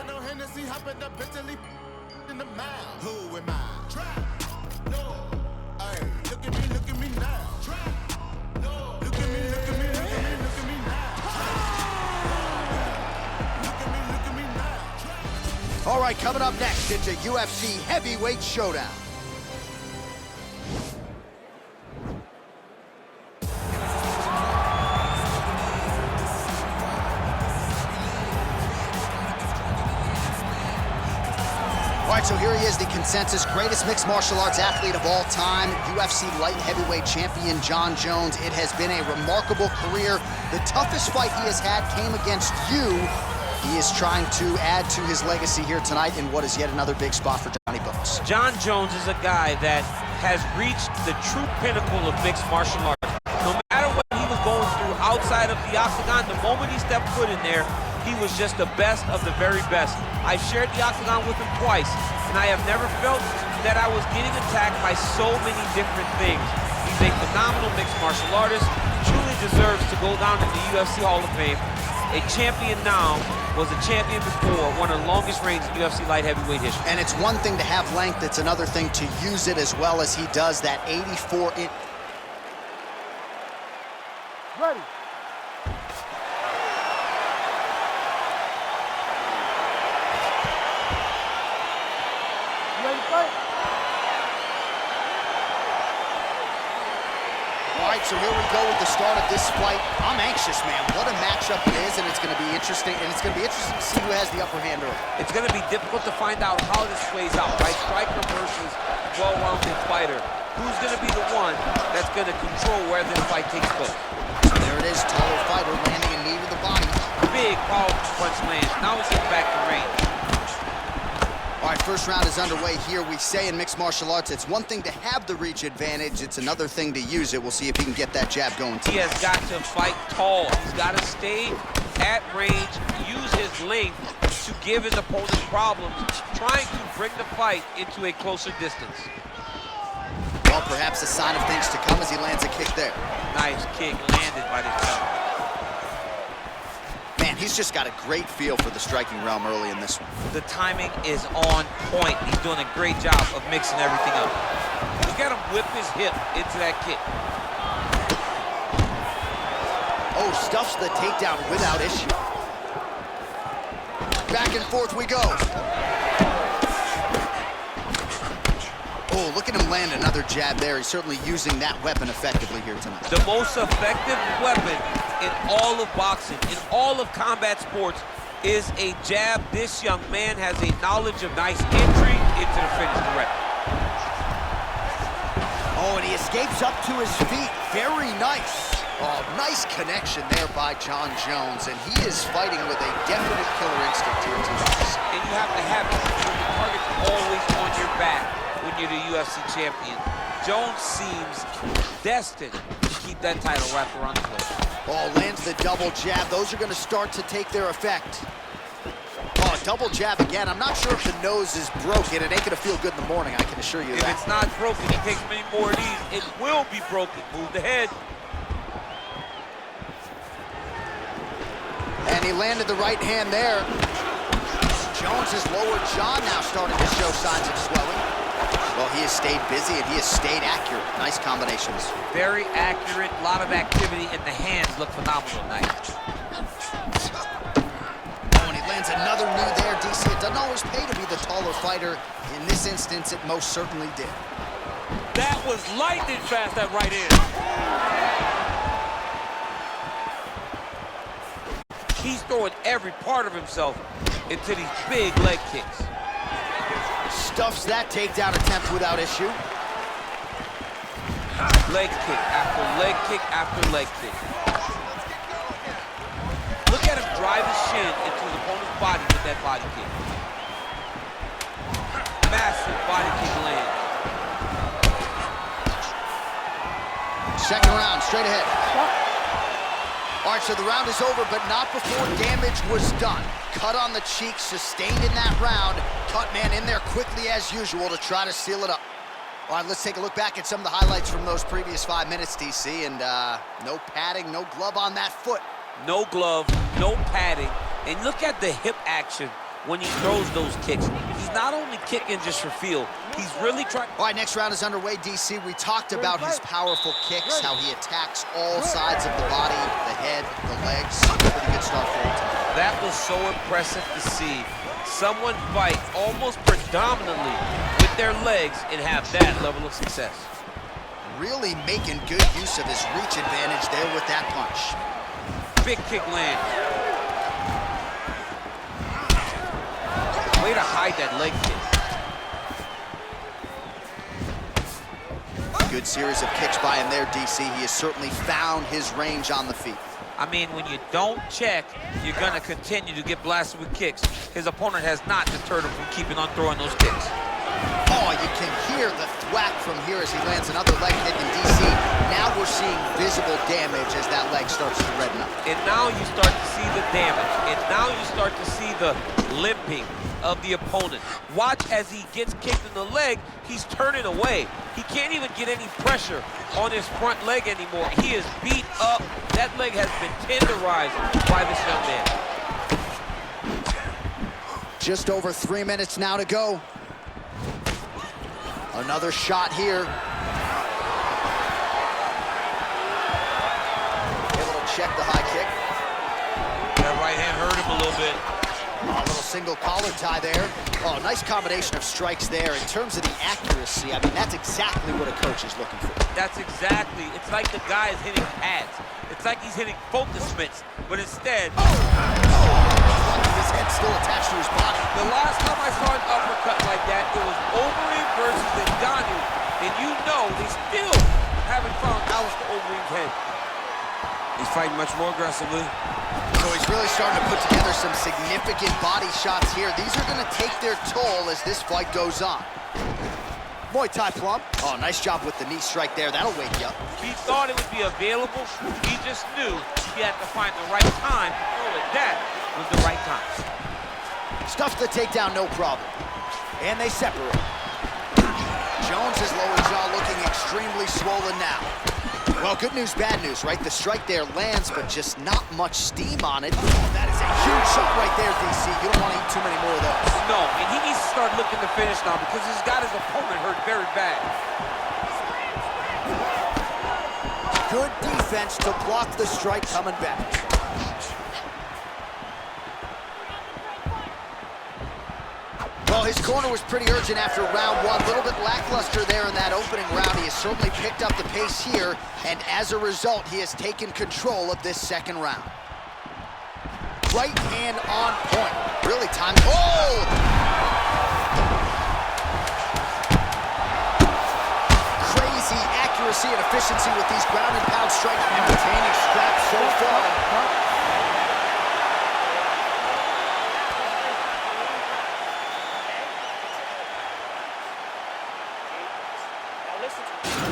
got no Hennessy, hop in the Bentley in the mouth. Who am I? Trap, no. Hey, look at me now. Trap, no. Look at me now. Look at me now. All right, coming up next, it's a UFC heavyweight showdown. All right, so here he is, the consensus greatest mixed martial arts athlete of all time, UFC light heavyweight champion Jon Jones. It has been a remarkable career. The toughest fight he has had came against you. He is trying to add to his legacy here tonight in what is yet another big spot for Johnny Bones. Jon Jones is a guy that has reached the true pinnacle of mixed martial arts. No matter what he was going through outside of the octagon, the moment he stepped foot in there, he was just the best of the very best. I've shared the octagon with him twice, and I have never felt that I was getting attacked by so many different things. He's a phenomenal mixed martial artist, truly deserves to go down in the UFC Hall of Fame. A champion now, was a champion before, one of the longest reigns in UFC light heavyweight history. And it's one thing to have length, it's another thing to use it as well as he does. That 84-inch. Ready. Ready to fight? All right, so here we go with the start of this fight. I'm anxious, man. What a matchup it is, and it's going to be interesting. And it's going to be interesting to see who has the upper hand early. It's going to be difficult to find out how this plays out, right? Striker versus well-rounded fighter. Who's going to be the one that's going to control where this fight takes place? So there it is, taller fighter landing a knee to the body. Big, powerful punch lands. Now he's getting back to range. All right, first round is underway here. We say in mixed martial arts, it's one thing to have the reach advantage. It's another thing to use it. We'll see if he can get that jab going. He has got to fight tall. He's got to stay at range, use his length to give his opponent problems, trying to bring the fight into a closer distance. Well, perhaps a sign of things to come as he lands a kick there. Nice kick landed by this guy. Man, he's just got a great feel for the striking realm early in this one. The timing is on point. He's doing a great job of mixing everything up. Look at him whip his hip into that kick. Oh, stuffs the takedown without issue. Back and forth we go. Oh, look at him land another jab there. He's certainly using that weapon effectively here tonight. The most effective weapon in all of boxing, in all of combat sports, is a jab. This young man has a knowledge of nice entry into the finish direct. Oh, and he escapes up to his feet. Very nice. Oh, nice connection there by Jon Jones, and he is fighting with a definite killer instinct here tonight. And you have to have it when the target's always on your back when you're the UFC champion. Jones seems destined to keep that title wrapped around his waist. Oh, lands the double jab. Those are going to start to take their effect. Oh, double jab again. I'm not sure if the nose is broken. It ain't going to feel good in the morning, I can assure you that. If it's not broken, he takes many more of these. It will be broken. Move the head. And he landed the right hand there. Jones's lower jaw now starting to show signs of swelling. Well, he has stayed busy and he has stayed accurate. Nice combinations. Very accurate, a lot of activity, and the hands look phenomenal tonight. Oh, and he lands another knee there, DC. It doesn't always pay to be the taller fighter. In this instance, it most certainly did. That was lightning fast, that right hand. He's throwing every part of himself into these big leg kicks. Stuffs that takedown attempt without issue. Leg kick after leg kick after leg kick. Look at him drive his shin into his opponent's body with that body kick. Massive body kick land. Second round, straight ahead. All right, so the round is over, but not before damage was done. Cut on the cheek, sustained in that round. Cut man in there quickly as usual to try to seal it up. All right, let's take a look back at some of the highlights from those previous 5 minutes, DC, and no padding, no glove on that foot. No glove, no padding, and look at the hip action when he throws those kicks. He's not only kicking just for feel, he's really trying. All right, next round is underway, DC. We talked about his powerful kicks, how he attacks all sides of the body, the head, the legs. Pretty good start for him tonight. That was so impressive to see someone fight almost predominantly with their legs and have that level of success. Really making good use of his reach advantage there with that punch. Big kick land. Way to hide that leg kick. Good series of kicks by him there, DC. He has certainly found his range on the feet. I mean, when you don't check, you're going to continue to get blasted with kicks. His opponent has not deterred him from keeping on throwing those kicks. Oh, you can hear the thwack from here as he lands another leg kick in DC. Now we're seeing visible damage as that leg starts to redden up. And now you start to see the damage. And now you start to see the limping of the opponent. Watch as he gets kicked in the leg, he's turning away. He can't even get any pressure on his front leg anymore. He is beat up. That leg has been tenderized by this young man. Just over 3 minutes now to go. Another shot here. Able to check the high kick. That right hand hurt him a little bit. A little single collar tie there. Oh, nice combination of strikes there. In terms of the accuracy, I mean, that's exactly what a coach is looking for. That's exactly. It's like the guy is hitting pads. It's like he's hitting focus mitts, but instead... His head still attached to his body. The last time I saw an uppercut like that, it was Overeem versus Ngannou, and you know they still haven't found Alistair Overeem's head. He's fighting much more aggressively. So he's really starting to put together some significant body shots here. These are going to take their toll as this fight goes on. Muay Thai plump. Oh, nice job with the knee strike there. That'll wake you up. He thought it would be available. He just knew he had to find the right time to throw it. That was the right time. Stuffs the takedown, no problem. And they separate. Jones' lower jaw looking extremely swollen now. Well, good news, bad news, right? The strike there lands, but just not much steam on it. Oh, that is a huge shot right there, DC. You don't want to eat too many more of those. No, and he needs to start looking to finish now because he's got his opponent hurt very bad. Good defense to block the strike coming back. Well, his corner was pretty urgent after round one. A little bit lackluster there in that opening round. He has certainly picked up the pace here, and as a result, he has taken control of this second round. Right hand on point. Really time. Oh! Crazy accuracy and efficiency with these ground and pound strikes, maintaining straps so far.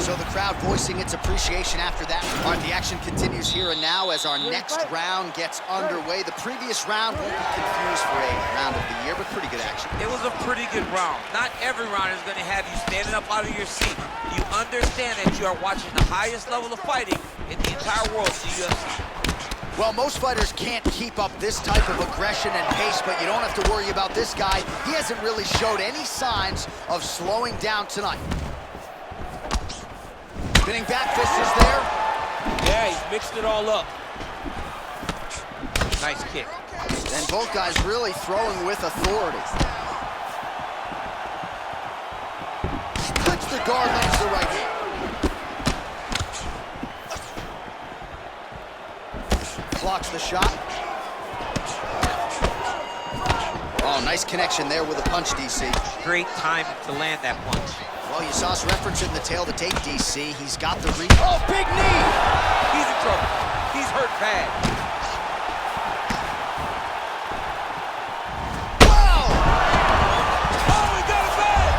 So the crowd voicing its appreciation after that. All right, the action continues here and now as our next round gets underway. The previous round won't be confused for a round of the year, but pretty good action. It was a pretty good round. Not every round is going to have you standing up out of your seat. You understand that you are watching the highest level of fighting in the entire world, the UFC. Well, most fighters can't keep up this type of aggression and pace, but you don't have to worry about this guy. He hasn't really showed any signs of slowing down tonight. Spinning back fist is there. Yeah, he's mixed it all up. Nice kick. And both guys really throwing with authority. Splits the guard, lands the right hand. Blocks the shot. Oh, nice connection there with a punch, DC. Great time to land that punch. Well, you saw us referencing the tail to tape, DC. He's got the reach. Oh, big knee! He's in trouble. He's hurt bad. Wow! Oh, he got it bad!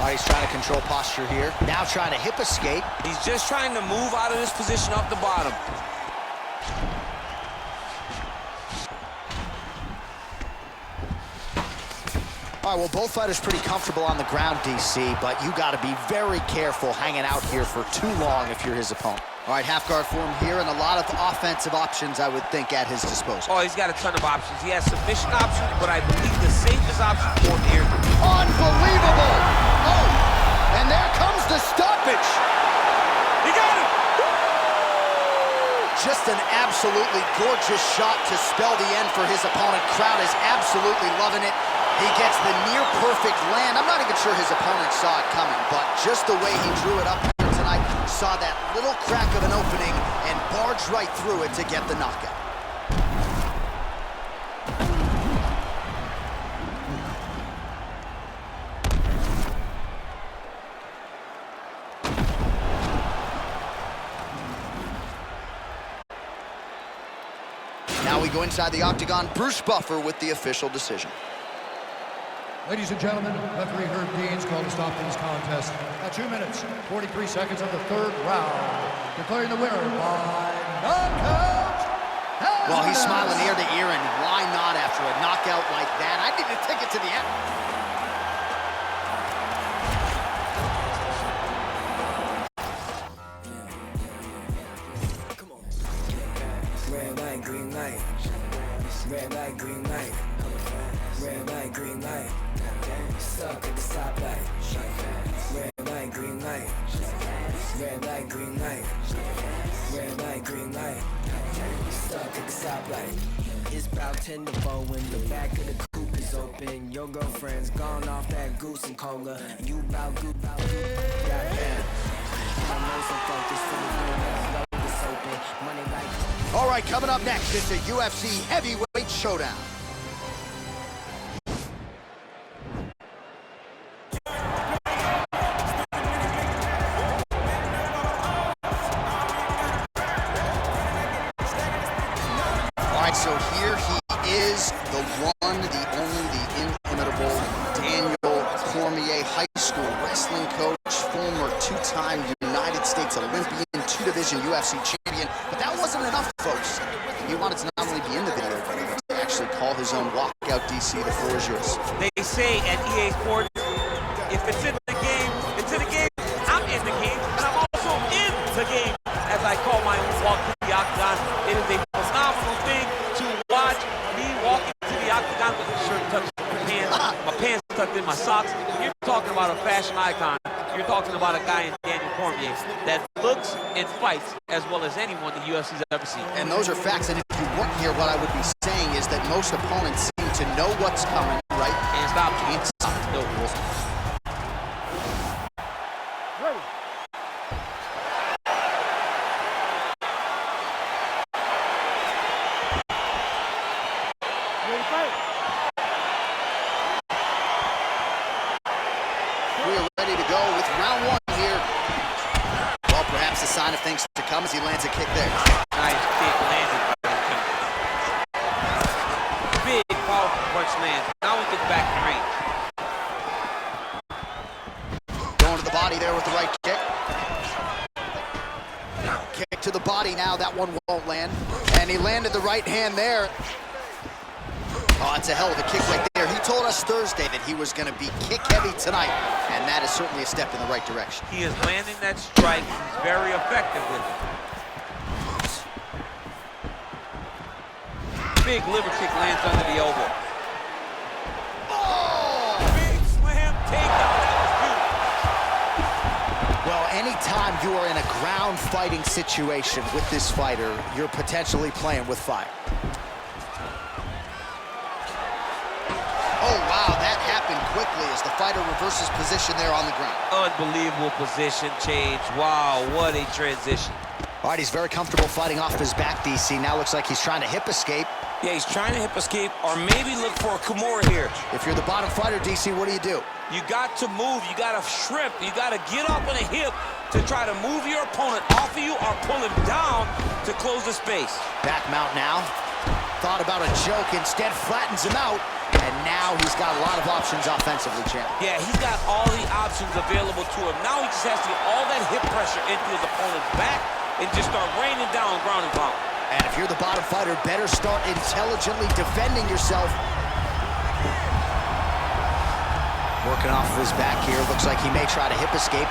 Oh, he's trying to control posture here. Now trying to hip escape. He's just trying to move out of this position off the bottom. All right, well, both fighters pretty comfortable on the ground, DC, but you got to be very careful hanging out here for too long if you're his opponent. All right, half guard for him here, and a lot of offensive options, I would think, at his disposal. Oh, he's got a ton of options. He has submission options, but I believe the safest option for him here. Unbelievable! Oh, and there comes the stoppage. He got it! Just an absolutely gorgeous shot to spell the end for his opponent. Crowd is absolutely loving it. He gets the near-perfect land. I'm not even sure his opponent saw it coming, but just the way he drew it up here tonight, saw that little crack of an opening and barged right through it to get the knockout. Now we go inside the octagon. Bruce Buffer with the official decision. Ladies and gentlemen, referee Herb Dean's called to stop this contest at 2 minutes, 43 seconds of the third round, declaring the winner by knockout. Well, he's smiling ear to ear, and why not after a knockout like that? I need to take it to the end. Red light, green light. Red light, green light. Red light, green light. Stuck at the stoplight. Red light, green light. Red light, green light. Red light, green light. Stuck at the stoplight. It's about 10 to 4 when the back of the coupe is open. Your girlfriend's gone off that goose and cola. You bout goop, goddamn. I know some focus to the room that I is open. Money like. All right, coming up next, it's a UFC heavyweight showdown. So here he is, the one, the only, the inimitable Daniel Cormier, high school wrestling coach, former two-time United States Olympian, two-division UFC champion. But that wasn't enough, folks. He wanted to not only be in the video, but to actually call his own walkout. DC, the floor is yours. They say at EA Sports, if it's in the game, it's in the game. I'm in the game, and I'm also in the game. As I call my own walk to the octagon, it is a phenomenal thing to watch me walk into the octagon with the shirt tucked in my pants tucked in my socks. You're talking about a fashion icon. You're talking about a guy in Daniel Cormier that looks and fights as well as anyone the UFC's ever seen. And those are facts, and if you weren't here, what I would be saying is that most opponents seem to know what's coming, right? And stop. Can't stop. No rules. Sign of things to come as he lands a kick there. Nice kick landed by the king. Big, powerful punch lands. Now we get back in range. Going to the body there with the right kick. Kick to the body now. That one won't land. And he landed the right hand there. Oh, it's a hell of a kick right there. He told us Thursday that he was going to be kick heavy tonight, and that is certainly a step in the right direction. He is landing that strike. He's very effective with it. Big liver kick lands under the elbow. Oh! Big slam takedown. That was beautiful. Well, anytime you are in a ground fighting situation with this fighter, you're potentially playing with fire. Oh, wow, that happened quickly as the fighter reverses position there on the ground. Unbelievable position change. Wow, what a transition. All right, he's very comfortable fighting off his back, DC. Now looks like he's trying to hip escape. Yeah, he's trying to hip escape or maybe look for a Kimura here. If you're the bottom fighter, DC, what do? You got to move. You got to shrimp. You got to get up on a hip to try to move your opponent off of you or pull him down to close the space. Back mount now. Thought about a joke, instead flattens him out. And now he's got a lot of options offensively, champ. Yeah, he's got all the options available to him. Now he just has to get all that hip pressure into his opponent's back and just start raining down ground and pound. And if you're the bottom fighter, better start intelligently defending yourself. Working off of his back here. Looks like he may try to hip escape.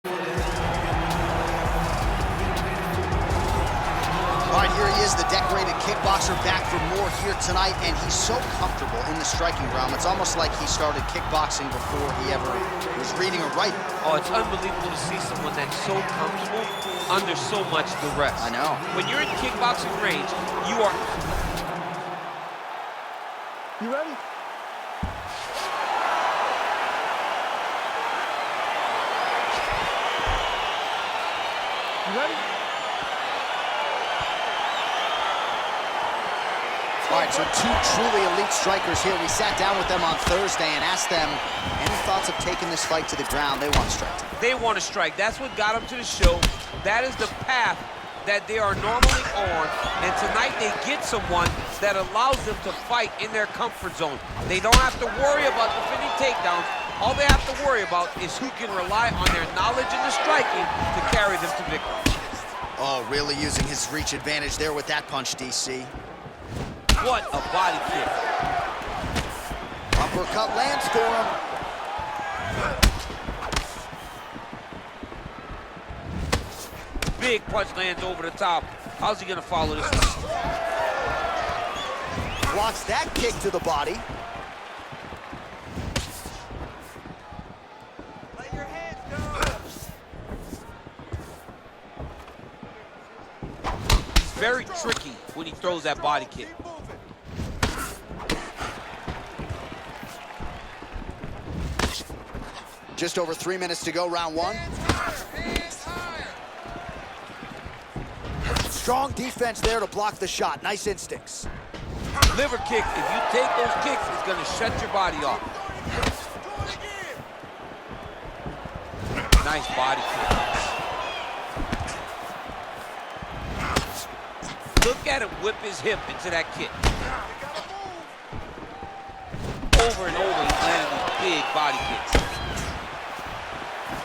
All right, here he is, the decorated kickboxer, back for more here tonight, and he's so comfortable in the striking realm. It's almost like he started kickboxing before he ever was reading or writing. Oh, it's unbelievable to see someone that's so comfortable under so much duress. I know. When you're in kickboxing range, you are... You ready? You ready? All right, so two truly elite strikers here. We sat down with them on Thursday and asked them any thoughts of taking this fight to the ground. They want to strike. They want to strike. That's what got them to the show. That is the path that they are normally on, and tonight they get someone that allows them to fight in their comfort zone. They don't have to worry about defending takedowns. All they have to worry about is who can rely on their knowledge in the striking to carry them to victory. Oh, really using his reach advantage there with that punch, DC. What a body kick. Uppercut lands for him. Big punch lands over the top. How's he gonna follow this? Blocks that kick to the body. Let your hands go. He's very tricky when he throws that body kick. Just over 3 minutes to go, round one. Strong defense there to block the shot. Nice instincts. Liver kick, if you take those kicks, it's gonna shut your body off. Nice body kick. Look at him whip his hip into that kick. Over and over, he's landing these big body kicks.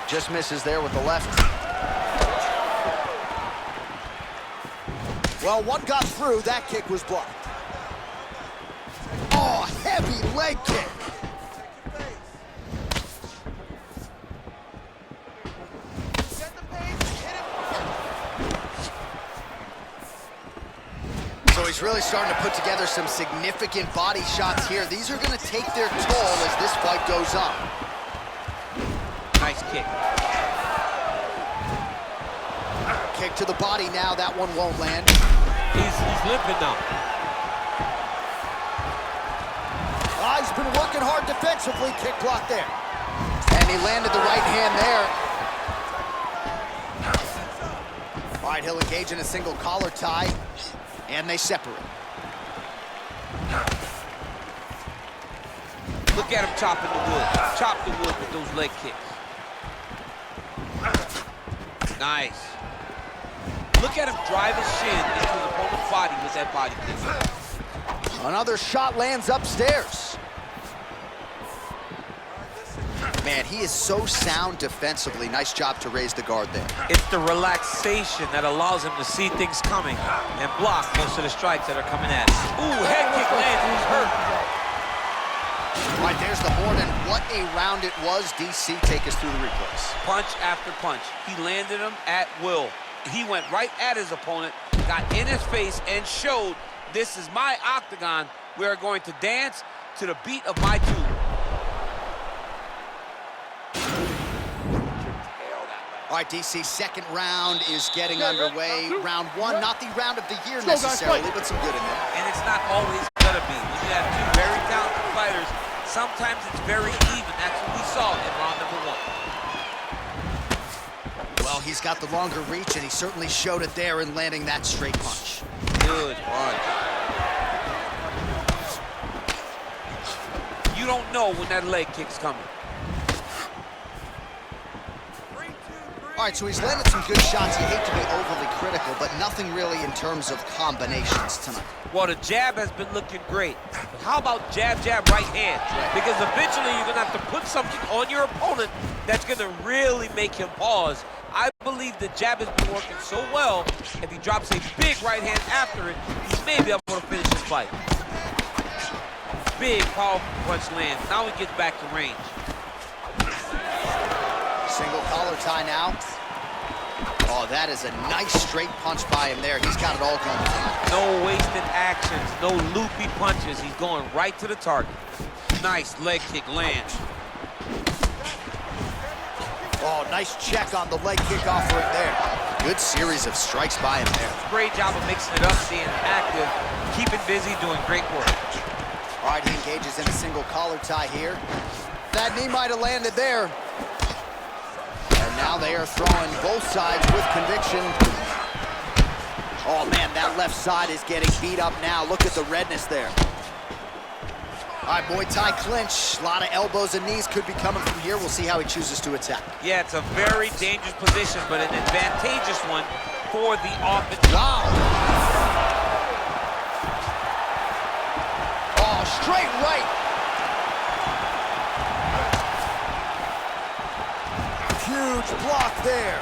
Just misses there with the left. Well, one got through. That kick was blocked. Oh, heavy leg kick. So he's really starting to put together some significant body shots here. These are going to take their toll as this fight goes on. Nice kick. Kick to the body now. That one won't land. He's limping now. He's been working hard defensively. Kick block there. And he landed the right hand there. All right, he'll engage in a single collar tie, and they separate. Look at him chopping the wood. Chop the wood with those leg kicks. Nice. Look at him drive his shin into his opponent's body with that body kick. Another shot lands upstairs. Man, he is so sound defensively. Nice job to raise the guard there. It's the relaxation that allows him to see things coming and block most of the strikes that are coming at him. Ooh, head kick lands, he's hurt. All right, there's the horn, and what a round it was. DC, take us through the replays. Punch after punch. He landed him at will. He went right at his opponent, got in his face, and showed this is my octagon. We are going to dance to the beat of my tune. All right, DC, second round is getting underway. Round one, not the round of the year necessarily, but some good in there. And it's not always gonna be. When you have two very talented fighters, sometimes it's very even. That's what we saw in round number one. Well, he's got the longer reach, and he certainly showed it there in landing that straight punch. Good punch. You don't know when that leg kick's coming. All right, so he's landed some good shots. You hate to be overly critical, but nothing really in terms of combinations tonight. Well, the jab has been looking great. But how about jab, jab, right hand? Because eventually you're going to have to put something on your opponent that's going to really make him pause. I believe the jab has been working so well, if he drops a big right hand after it, he may be able to finish this fight. Big, powerful punch lands. Now he gets back to range. Single collar tie now. Oh, that is a nice straight punch by him there. He's got it all going tonight. No wasted actions, no loopy punches. He's going right to the target. Nice leg kick lands. Oh, nice check on the leg kick offering there. Good series of strikes by him there. Great job of mixing it up, staying active, keeping busy, doing great work. All right, he engages in a single collar tie here. That knee might have landed there. And now they are throwing both sides with conviction. Oh man, that left side is getting beat up now. Look at the redness there. All right, Muay Thai clinch. A lot of elbows and knees could be coming from here. We'll see how he chooses to attack. Yeah, it's a very dangerous position, but an advantageous one for the offense. Wow. Oh, straight right. Huge block there.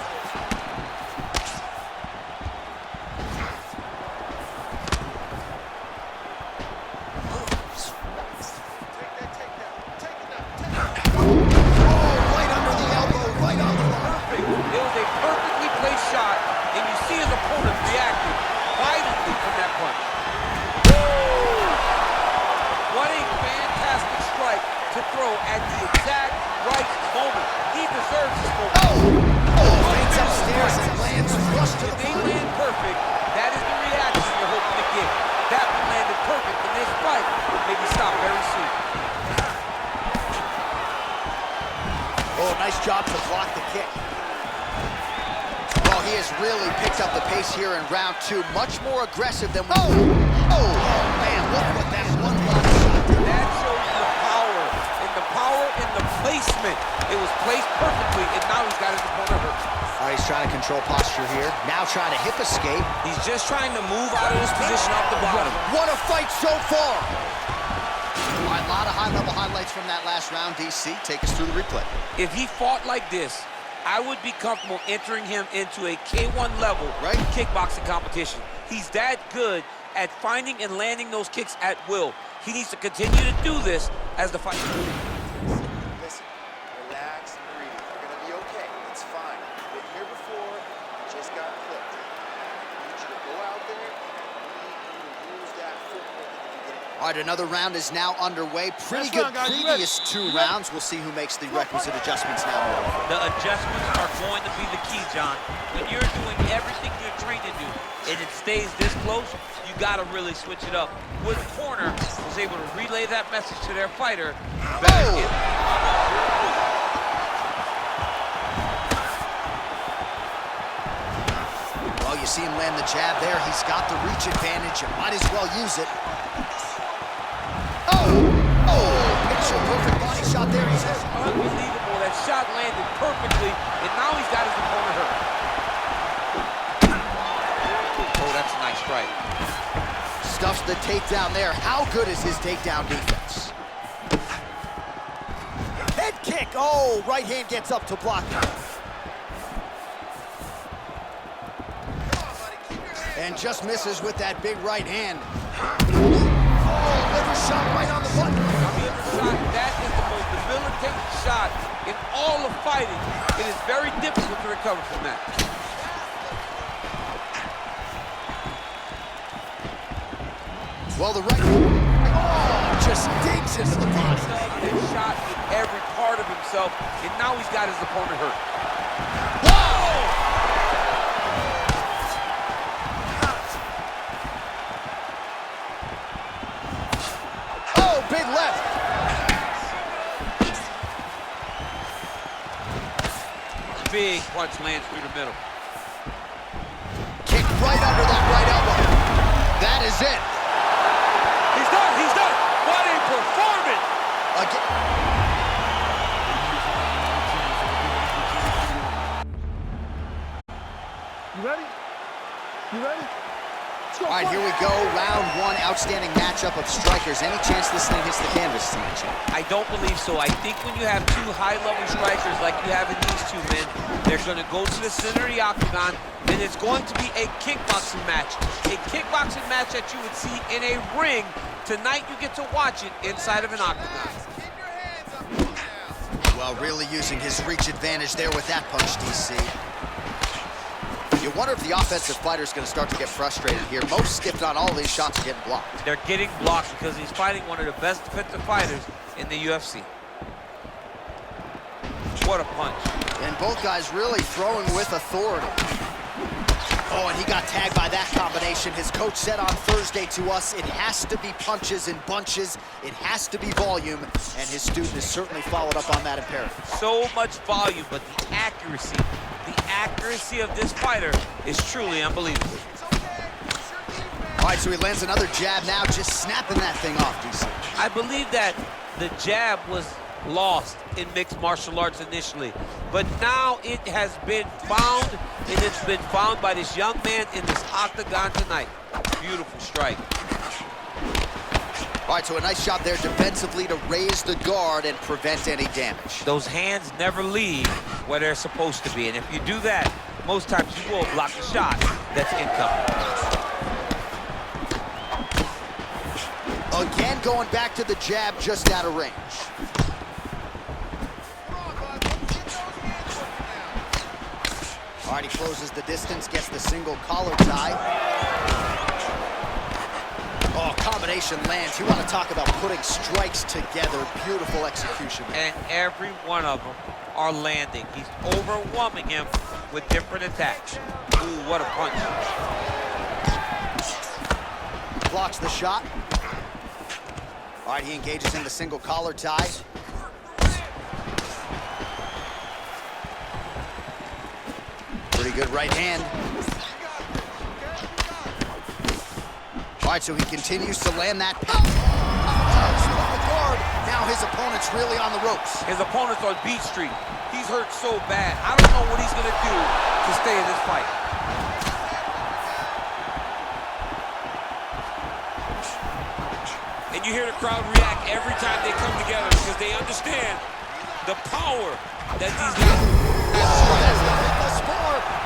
At the exact right moment. He deserves this moment. Fades upstairs and lands flush to the If they land perfect, that is the reaction you're hoping to get. That one landed perfect, and this fight may be stopped very soon. Oh, nice job to block the kick. Well, he has really picked up the pace here in round two. Much more aggressive than we... Oh, man, look what that one body shot did. That shows the power in the placement. It was placed perfectly, and now he's got his opponent hurt. All right, he's trying to control posture here. Now trying to hip escape. He's just trying to move out of this position off the bottom. What a fight so far! All right, a lot of high-level highlights from that last round. DC, take us through the replay. If he fought like this, I would be comfortable entering him into a K1 level kickboxing competition. He's that good at finding and landing those kicks at will. He needs to continue to do this as the fight. Listen, relax and breathe. You're gonna be okay. It's fine. You've been here before. You just got clipped. I need you to go out there and use that footwork at the beginning. All right, another round is now underway. Pretty good previous two rounds. We'll see who makes the requisite adjustments now. The adjustments are going to be the key, John. When you're doing everything you're trained to do, and it stays this close, you gotta really switch it up. Wood Corner was able to relay that message to their fighter. Well, you see him land the jab there. He's got the reach advantage. You might as well use it. Picture perfect body shot there. He says. Unbelievable. That shot landed perfectly, and now he's got his opponent hurt. Oh, that's a nice strike. Stuffs the takedown there. How good is his takedown defense? Head kick. Oh, right hand gets up to block it. And just misses with that big right hand. Oh, liver shot right on the button. That is the most debilitating shot in all of fighting. It is very difficult to recover from that. Well, the right just digs into the body. That shot in every part of himself, and now he's got his opponent hurt. Big left. Big punch lands through the middle. Kick right under that right elbow. That is it. He's done. He's done. What a performance. You ready? You ready? All right, here we go. Round one, outstanding matchup of strikers. Any chance this thing hits the canvas tonight, Jim? I don't believe so. I think when you have two high-level strikers like you have in these two men, they're going to go to the center of the octagon, and it's going to be a kickboxing match. A kickboxing match that you would see in a ring. Tonight, you get to watch it inside of an octagon. Well, really using his reach advantage there with that punch, DC. You wonder if the offensive fighter is going to start to get frustrated here. Most, if not all, of these shots are getting blocked. They're getting blocked because he's fighting one of the best defensive fighters in the UFC. What a punch. And both guys really throwing with authority. Oh, and he got tagged by that combination. His coach said on Thursday to us, it has to be punches and bunches. It has to be volume, and his student has certainly followed up on that imperative. So much volume, but the accuracy of this fighter is truly unbelievable. All right, so he lands another jab now, just snapping that thing off, DC. I believe that the jab was lost in mixed martial arts initially, but now it has been found, and it's been found by this young man in this octagon tonight. Beautiful strike. All right, so a nice job there defensively to raise the guard and prevent any damage. Those hands never leave where they're supposed to be, and if you do that, most times you will block a shot that's incoming. Again, going back to the jab, just out of range. All right, he closes the distance, gets the single collar tie. Oh, combination lands. You want to talk about putting strikes together. Beautiful execution there. And every one of them are landing. He's overwhelming him with different attacks. Ooh, what a punch. Blocks the shot. All right, he engages in the single collar tie. Pretty good right hand. All right, so he continues to land that pound. Off the guard. Now his opponent's really on the ropes. His opponent's on Beat Street. He's hurt so bad. I don't know what he's going to do to stay in this fight. And you hear the crowd react every time they come together because they understand the power that these guys have.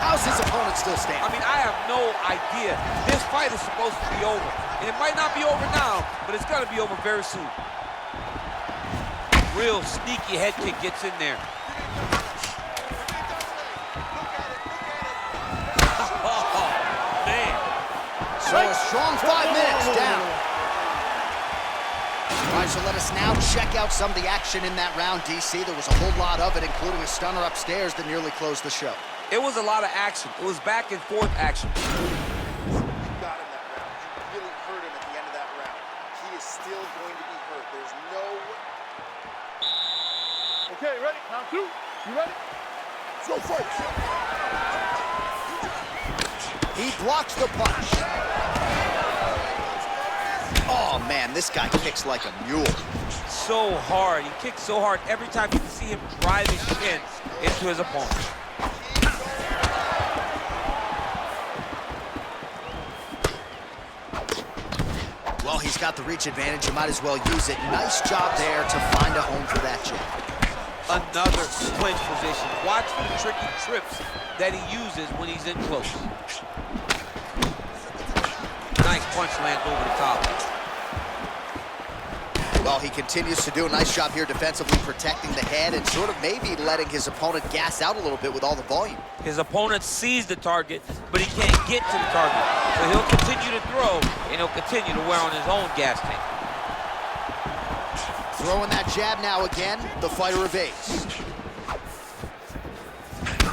How's his opponent still standing? I mean, I have no idea. This fight is supposed to be over. And it might not be over now, but it's got to be over very soon. Real sneaky head kick gets in there. Oh, man. So a strong 5 minutes down. All right, so let us now check out some of the action in that round, DC. There was a whole lot of it, including a stunner upstairs that nearly closed the show. It was a lot of action. It was back and forth action. You got him that round. You really hurt him at the end of that round. He is still going to be hurt. There's no... Okay, ready? Round two. You ready? Let's go fight. He blocks the punch. Oh, man, this guy kicks like a mule. So hard. He kicks so hard. Every time you can see him drive his chin into his opponent. Well, he's got the reach advantage. You might as well use it. Nice job there to find a home for that jab. Another clinch position. Watch for the tricky trips that he uses when he's in close. Nice punch lands over the top. Well, he continues to do a nice job here defensively, protecting the head and sort of maybe letting his opponent gas out a little bit with all the volume. His opponent sees the target, but he can't get to the target. So he'll continue to throw, and he'll continue to wear on his own gas tank. Throwing that jab now again, the fighter evades.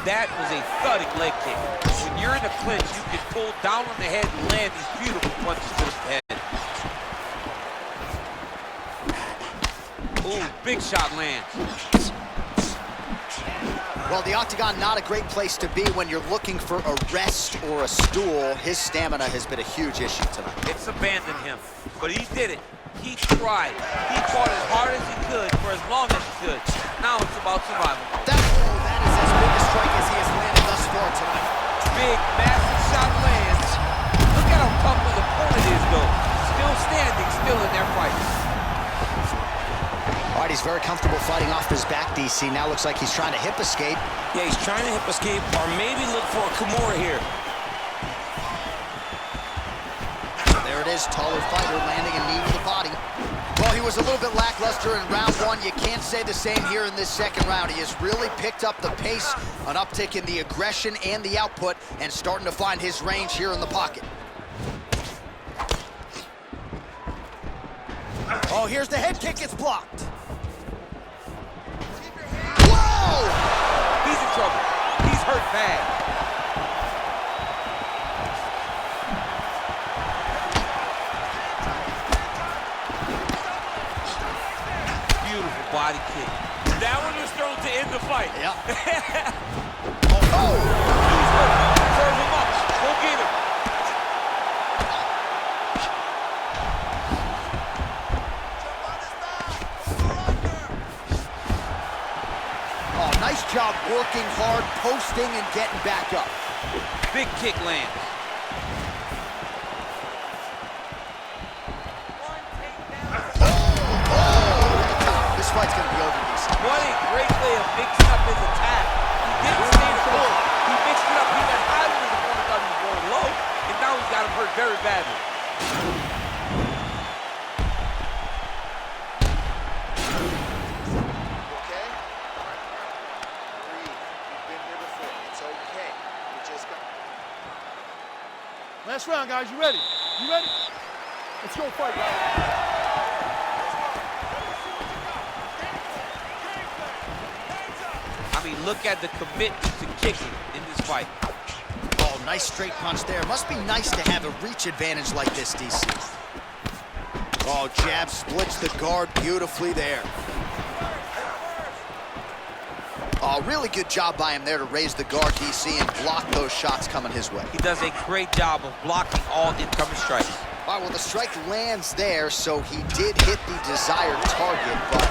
That was a thudding leg kick. When you're in a clinch, you can pull down on the head and land these beautiful punches to the head. Ooh, big shot lands. Well, the octagon, not a great place to be when you're looking for a rest or a stool. His stamina has been a huge issue tonight. It's abandoned him, but he did it. He tried. He fought as hard as he could for as long as he could. Now it's about survival. That is as big a strike as he has landed thus far tonight. Big, massive shot lands. Look at how tough his opponent is, though. Still standing, still in their fight. All right, he's very comfortable fighting off his back, DC. Now looks like he's trying to hip escape. Yeah, he's trying to hip escape or maybe look for a Kimura here. There it is, taller fighter landing a knee to the body. Well, he was a little bit lackluster in round one. You can't say the same here in this second round. He has really picked up the pace, an uptick in the aggression and the output, and starting to find his range here in the pocket. Oh, here's the head kick, it's blocked. Whoa! He's in trouble. He's hurt bad. Beautiful body kick. That one was thrown to end the fight. Yeah. Oh! He's hurt. Serve him up. Go get him. Oh, nice job working hard, posting, and getting back up. Big kick lands. This fight's gonna be over, DC. What a great way of mixing up his attack. He didn't stay full. He mixed it up. He got high when his opponent thought he was going low, and now he's got him hurt very badly. Okay? Breathe. You've been here before. It's okay. You just got... Last round, guys. You ready? You ready? Let's go fight, guys. I mean, look at the commitment to kicking in this fight. Oh, nice straight punch there. Must be nice to have a reach advantage like this, DC. Oh, jab splits the guard beautifully there. Oh, really good job by him there to raise the guard, DC, and block those shots coming his way. He does a great job of blocking all incoming strikes. All right, well, the strike lands there, so he did hit the desired target, but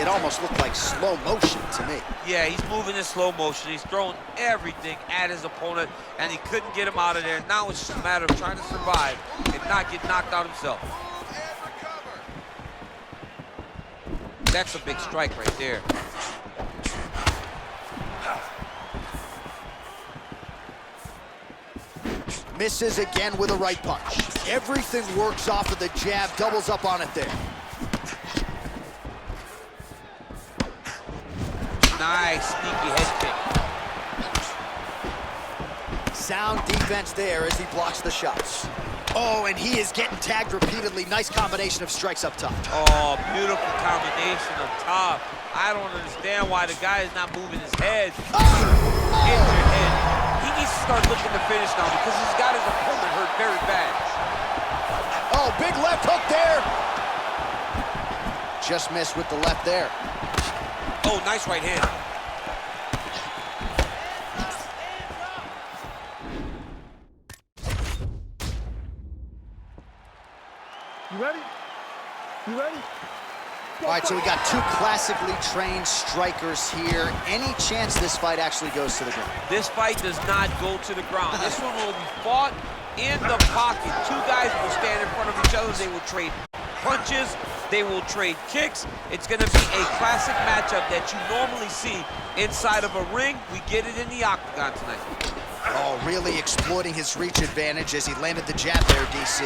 it almost looked like slow motion to me. Yeah, he's moving in slow motion. He's throwing everything at his opponent, and he couldn't get him out of there. Now it's just a matter of trying to survive and not get knocked out himself. That's a big strike right there. Misses again with a right punch. Everything works off of the jab, doubles up on it there. Nice, sneaky head kick. Sound defense there as he blocks the shots. Oh, and he is getting tagged repeatedly. Nice combination of strikes up top. Oh, beautiful combination up top. I don't understand why the guy is not moving his head. Injured head. He needs to start looking to finish now because he's got his opponent hurt very bad. Oh, big left hook there. Just missed with the left there. Oh, nice right hand. You ready? You ready? All right, so we got two classically trained strikers here. Any chance this fight actually goes to the ground? This fight does not go to the ground. This one will be fought in the pocket. Two guys will stand in front of each other. They will trade punches. They will trade kicks. It's going to be a classic matchup that you normally see inside of a ring. We get it in the octagon tonight. Oh, really exploiting his reach advantage as he landed the jab there, DC.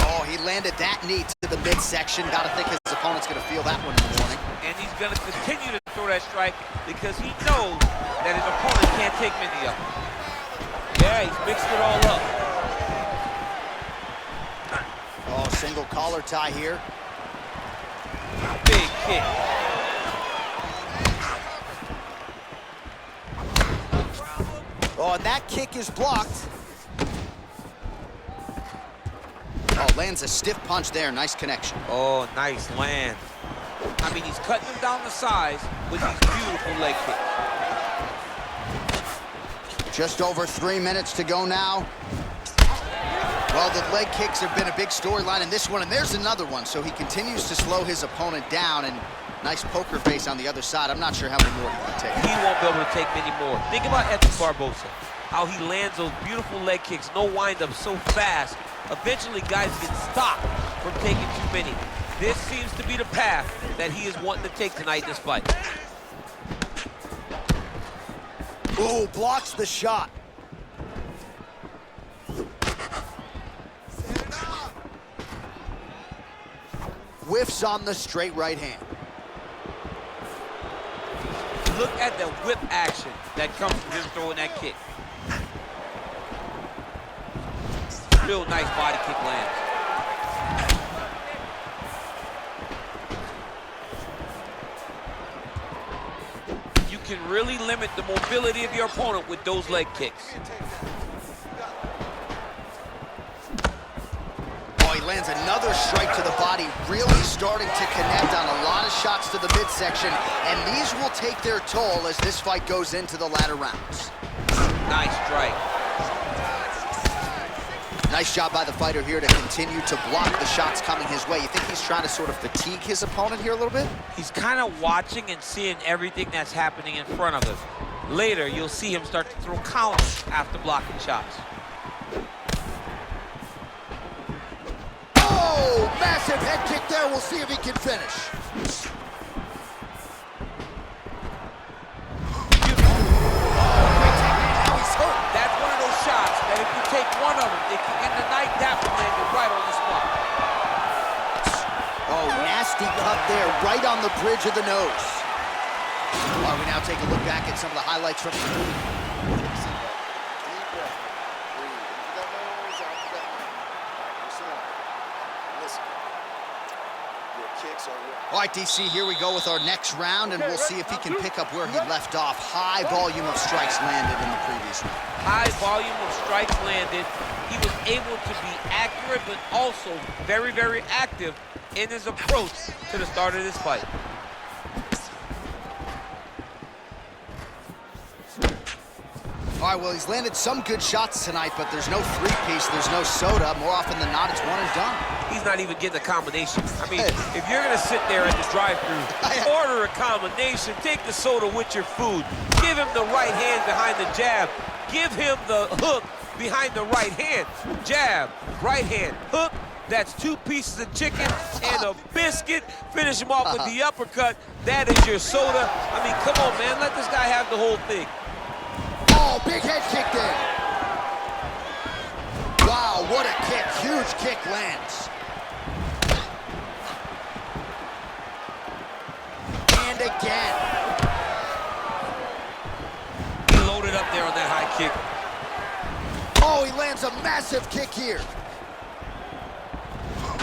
Oh, he landed that knee to the midsection. Got to think his opponent's going to feel that one in the morning. And he's going to continue to throw that strike because he knows that his opponent can't take many of them. Yeah, he's mixed it all up. Oh, single collar tie here. Big kick. Oh, and that kick is blocked. Oh, lands a stiff punch there. Nice connection. Oh, nice land. I mean, he's cutting him down the size with these beautiful leg kicks. Just over 3 minutes to go now. Well, the leg kicks have been a big storyline in this one, and there's another one. So he continues to slow his opponent down, and nice poker face on the other side. I'm not sure how many more he can take. He won't be able to take many more. Think about Edson Barboza, how he lands those beautiful leg kicks, no wind-up, so fast. Eventually, guys get stopped from taking too many. This seems to be the path that he is wanting to take tonight in this fight. Ooh, blocks the shot. Whiffs on the straight right hand. look at the whip action that comes from him throwing that kick. Real nice body kick lands. You can really limit the mobility of your opponent with those leg kicks. Oh, he lands another strike to the body, really starting to connect on a lot of shots to the midsection, and these will take their toll as this fight goes into the latter rounds. Nice strike. Nice job by the fighter here to continue to block the shots coming his way. You think he's trying to sort of fatigue his opponent here a little bit? He's kind of watching and seeing everything that's happening in front of him. Later, you'll see him start to throw counters after blocking shots. Oh, massive head kick there. We'll see if he can finish. That's one of those shots that if you take one of them, it can end the night. That one landed right on the spot. Oh, nasty cut there, right on the bridge of the nose. Well, we now take a look back at some of the highlights from the movie. Deep breath. Breathe. Into that nose, out through that mouth. Listen up. Listen. Your kicks are real. All right, DC, here we go with our next round, and we'll see if he can pick up where he left off. High volume of strikes landed in the previous round. High volume of strikes landed. He was able to be accurate, but also very, very active in his approach to the start of this fight. All right, well, he's landed some good shots tonight, but there's no three-piece, there's no soda. More often than not, it's one and done. He's not even getting a combination. I mean, if you're gonna sit there at the drive-thru, order a combination, take the soda with your food, give him the right hand behind the jab, give him the hook behind the right hand, jab, right hand, hook. That's 2 pieces of chicken and a biscuit. Finish him off with the uppercut. That is your soda. I mean, come on, man, let this guy have the whole thing. Oh, big head kick there. Wow, what a kick. Huge kick lands. And again. He loaded up there on that high kick. Oh, he lands a massive kick here.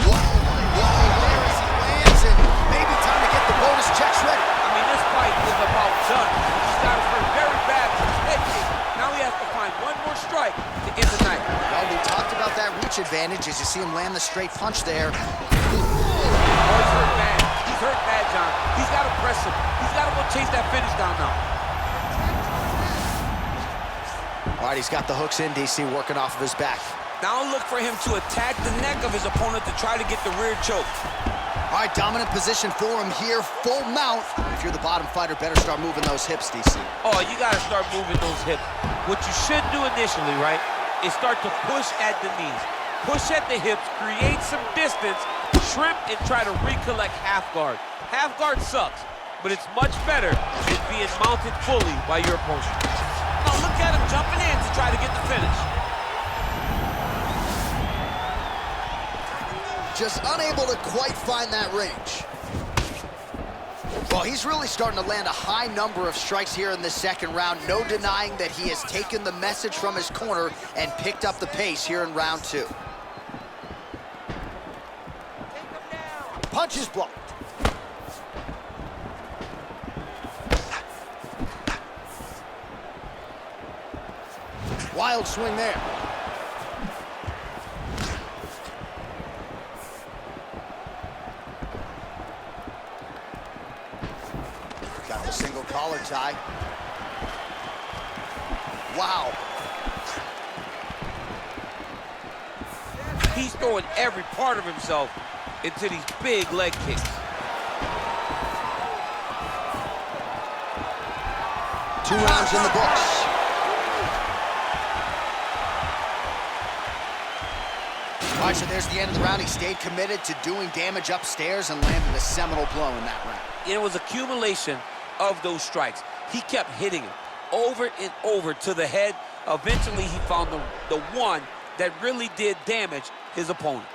Whoa, there as he lands, and maybe time to get the bonus checks ready. I mean, this fight is about done. He's got hurt very bad with his head kick. Now he has to find one more strike to end the night. Well, we talked about that reach advantage as you see him land the straight punch there. Oh, he's hurt bad. He's hurt bad, John. He's got to press him. He's got to go chase that finish down now. All right, he's got the hooks in, DC, working off of his back. Now look for him to attack the neck of his opponent to try to get the rear choke. All right, dominant position for him here, full mount. If you're the bottom fighter, better start moving those hips, DC. Oh, you got to start moving those hips. What you should do initially, right, is start to push at the knees. Push at the hips, create some distance, shrimp, and try to recollect half guard. Half guard sucks, but it's much better than being mounted fully by your opponent. Now look at him jumping in to try to get the finish. Just unable to quite find that range. Well, he's really starting to land a high number of strikes here in this second round. No denying that he has taken the message from his corner and picked up the pace here in round 2. Punch is blocked. Wild swing there. Got the single collar tie. Wow. He's throwing every part of himself into these big leg kicks. 2 rounds in the books. All right, so there's the end of the round. He stayed committed to doing damage upstairs and landed a seminal blow in that round. It was accumulation of those strikes. He kept hitting him over and over to the head. Eventually, he found the one that really did damage his opponent.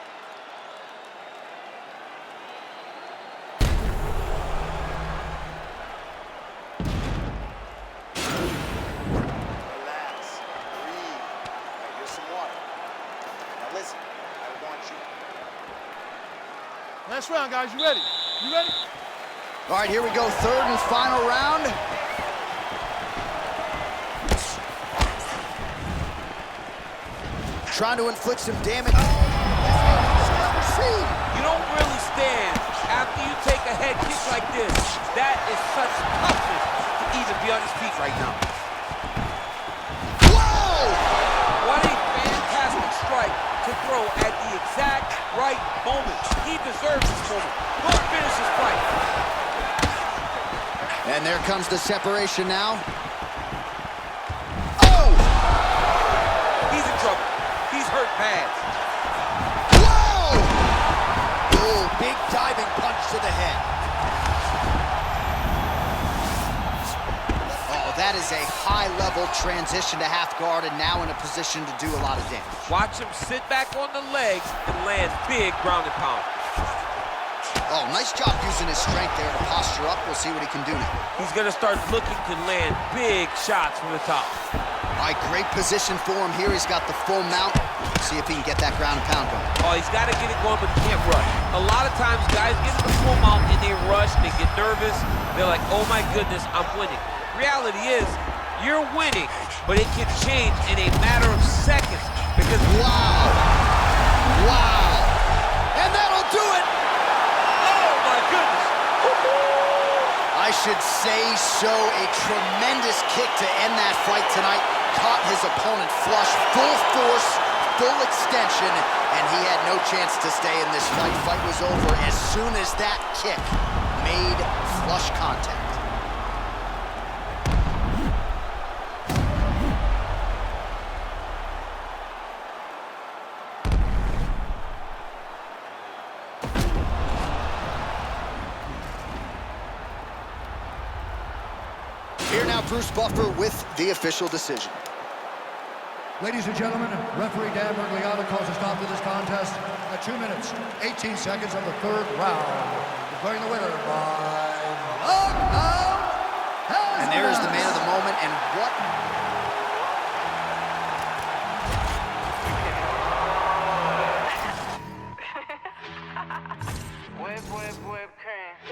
Last round, guys. You ready? You ready? All right, here we go. Third and final round. Trying to inflict some damage. You don't really stand after you take a head kick like this. That is such toughness to even be on his feet right now. Whoa! What a fantastic strike to throw at the exact right moment. He deserves this moment. Go and finish this fight. And there comes the separation now. Oh! He's in trouble. He's hurt bad. Whoa! Oh, big diving punch to the head. Oh, that is a high-level transition to half guard and now in a position to do a lot of damage. Watch him sit back on the legs and land big ground and pound. Oh, nice job using his strength there to posture up. We'll see what he can do now. He's going to start looking to land big shots from the top. All right, great position for him here. He's got the full mount. See if he can get that ground and pound going. Oh, he's got to get it going, but he can't rush. A lot of times, guys get in the full mount and they rush, they get nervous. They're like, oh my goodness, I'm winning. Reality is, you're winning, but it can change in a matter of seconds because... Wow! Wow! And that'll do it! Oh my goodness! I should say so. A tremendous kick to end that fight tonight. Caught his opponent flush, full force, full extension, and he had no chance to stay in this fight. Fight was over as soon as that kick made flush contact. Here now, Bruce Buffer with the official decision. Ladies and gentlemen, referee Dan Bergliano calls a stop to this contest at 2 minutes, 18 seconds of the third round, declaring the winner by knockout. And there is the man of the moment, and what...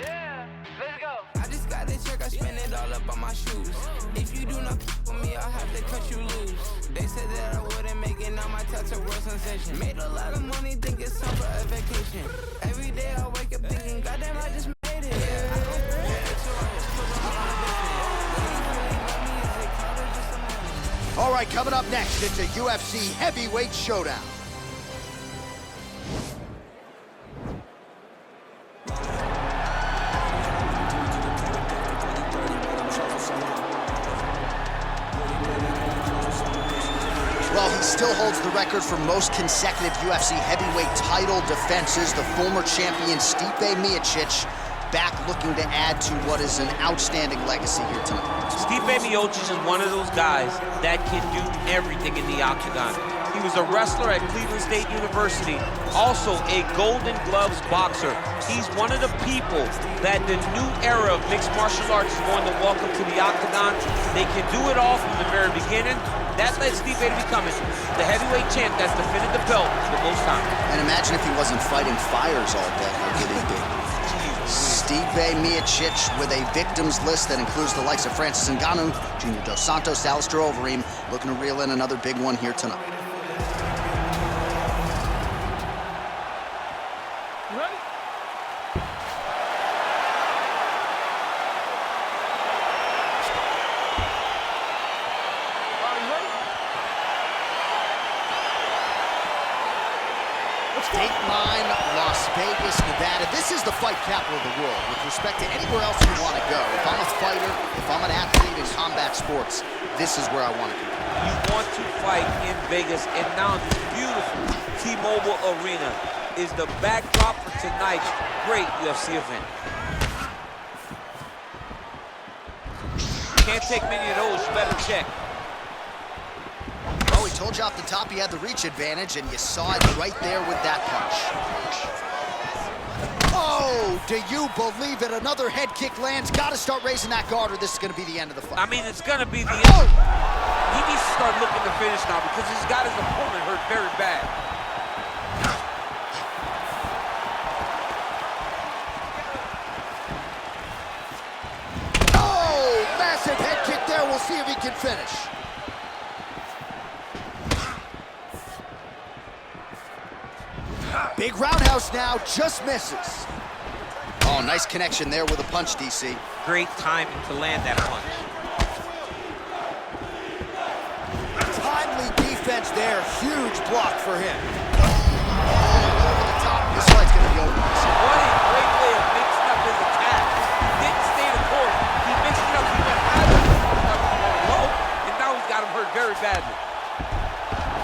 Yeah, let's go. I just got this check, I spend it all up on my shoes. If you do not with me, I'll have to cut you loose. They said that I wouldn't make it, now my tattoo was sensation. Made a lot of money, think it's time for a vacation. Every day I wake up thinking, goddamn, I just made it. Yeah, I don't All right, coming up next, it's a UFC heavyweight showdown. Well, he still holds the record for most consecutive UFC heavyweight title defenses. The former champion Stipe Miocic back looking to add to what is an outstanding legacy here tonight. Stipe Miocic is one of those guys that can do everything in the octagon. He was a wrestler at Cleveland State University, also a Golden Gloves boxer. He's one of the people that the new era of mixed martial arts is going to welcome to the octagon. They can do it all from the very beginning. That led Stipe to becoming the heavyweight champ that's defended the belt the most time. And imagine if he wasn't fighting fires all day, how good he'd be. Stipe Miocic with a victims list that includes the likes of Francis Ngannou, Junior Dos Santos, Alistair Overeem, looking to reel in another big one here tonight. You ready? Dateline, Las Vegas, Nevada. This is the fight capital of the world with respect to anywhere else you want to go. If I'm a fighter, if I'm an athlete in combat sports, this is where I want to go. You want to fight in Vegas, and now this beautiful T-Mobile Arena is the backdrop for tonight's great UFC event. Can't take many of those, you better check. Oh, he told you off the top he had the reach advantage, and you saw it right there with that punch. Oh, do you believe it? Another head kick lands. Got to start raising that guard, or this is going to be the end of the fight. I mean, it's going to be the end. Oh! He needs to start looking to finish now because he's got his opponent hurt very bad. instant finish. Big roundhouse now, just misses. Oh, nice connection there with a punch, DC. Great timing to land that punch. Timely defense there, huge block for him. Over the top, this fight's gonna be over. What a great way of mixing up his attack. He didn't stay the course. He mixed it up. He went high, low, and now he's got him hurt very badly.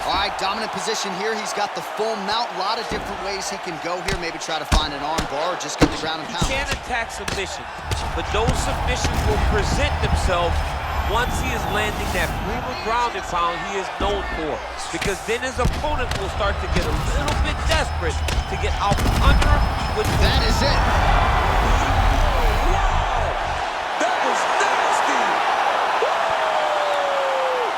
All right, dominant position here. He's got the full mount. A lot of different ways he can go here. Maybe try to find an arm bar or just get the ground and pound. He can't attack submission, but those submissions will present themselves once he is landing that brutal ground and pound he is known for. Because then his opponent will start to get a little bit desperate to get out from under him. That is it. Wow! That was nasty!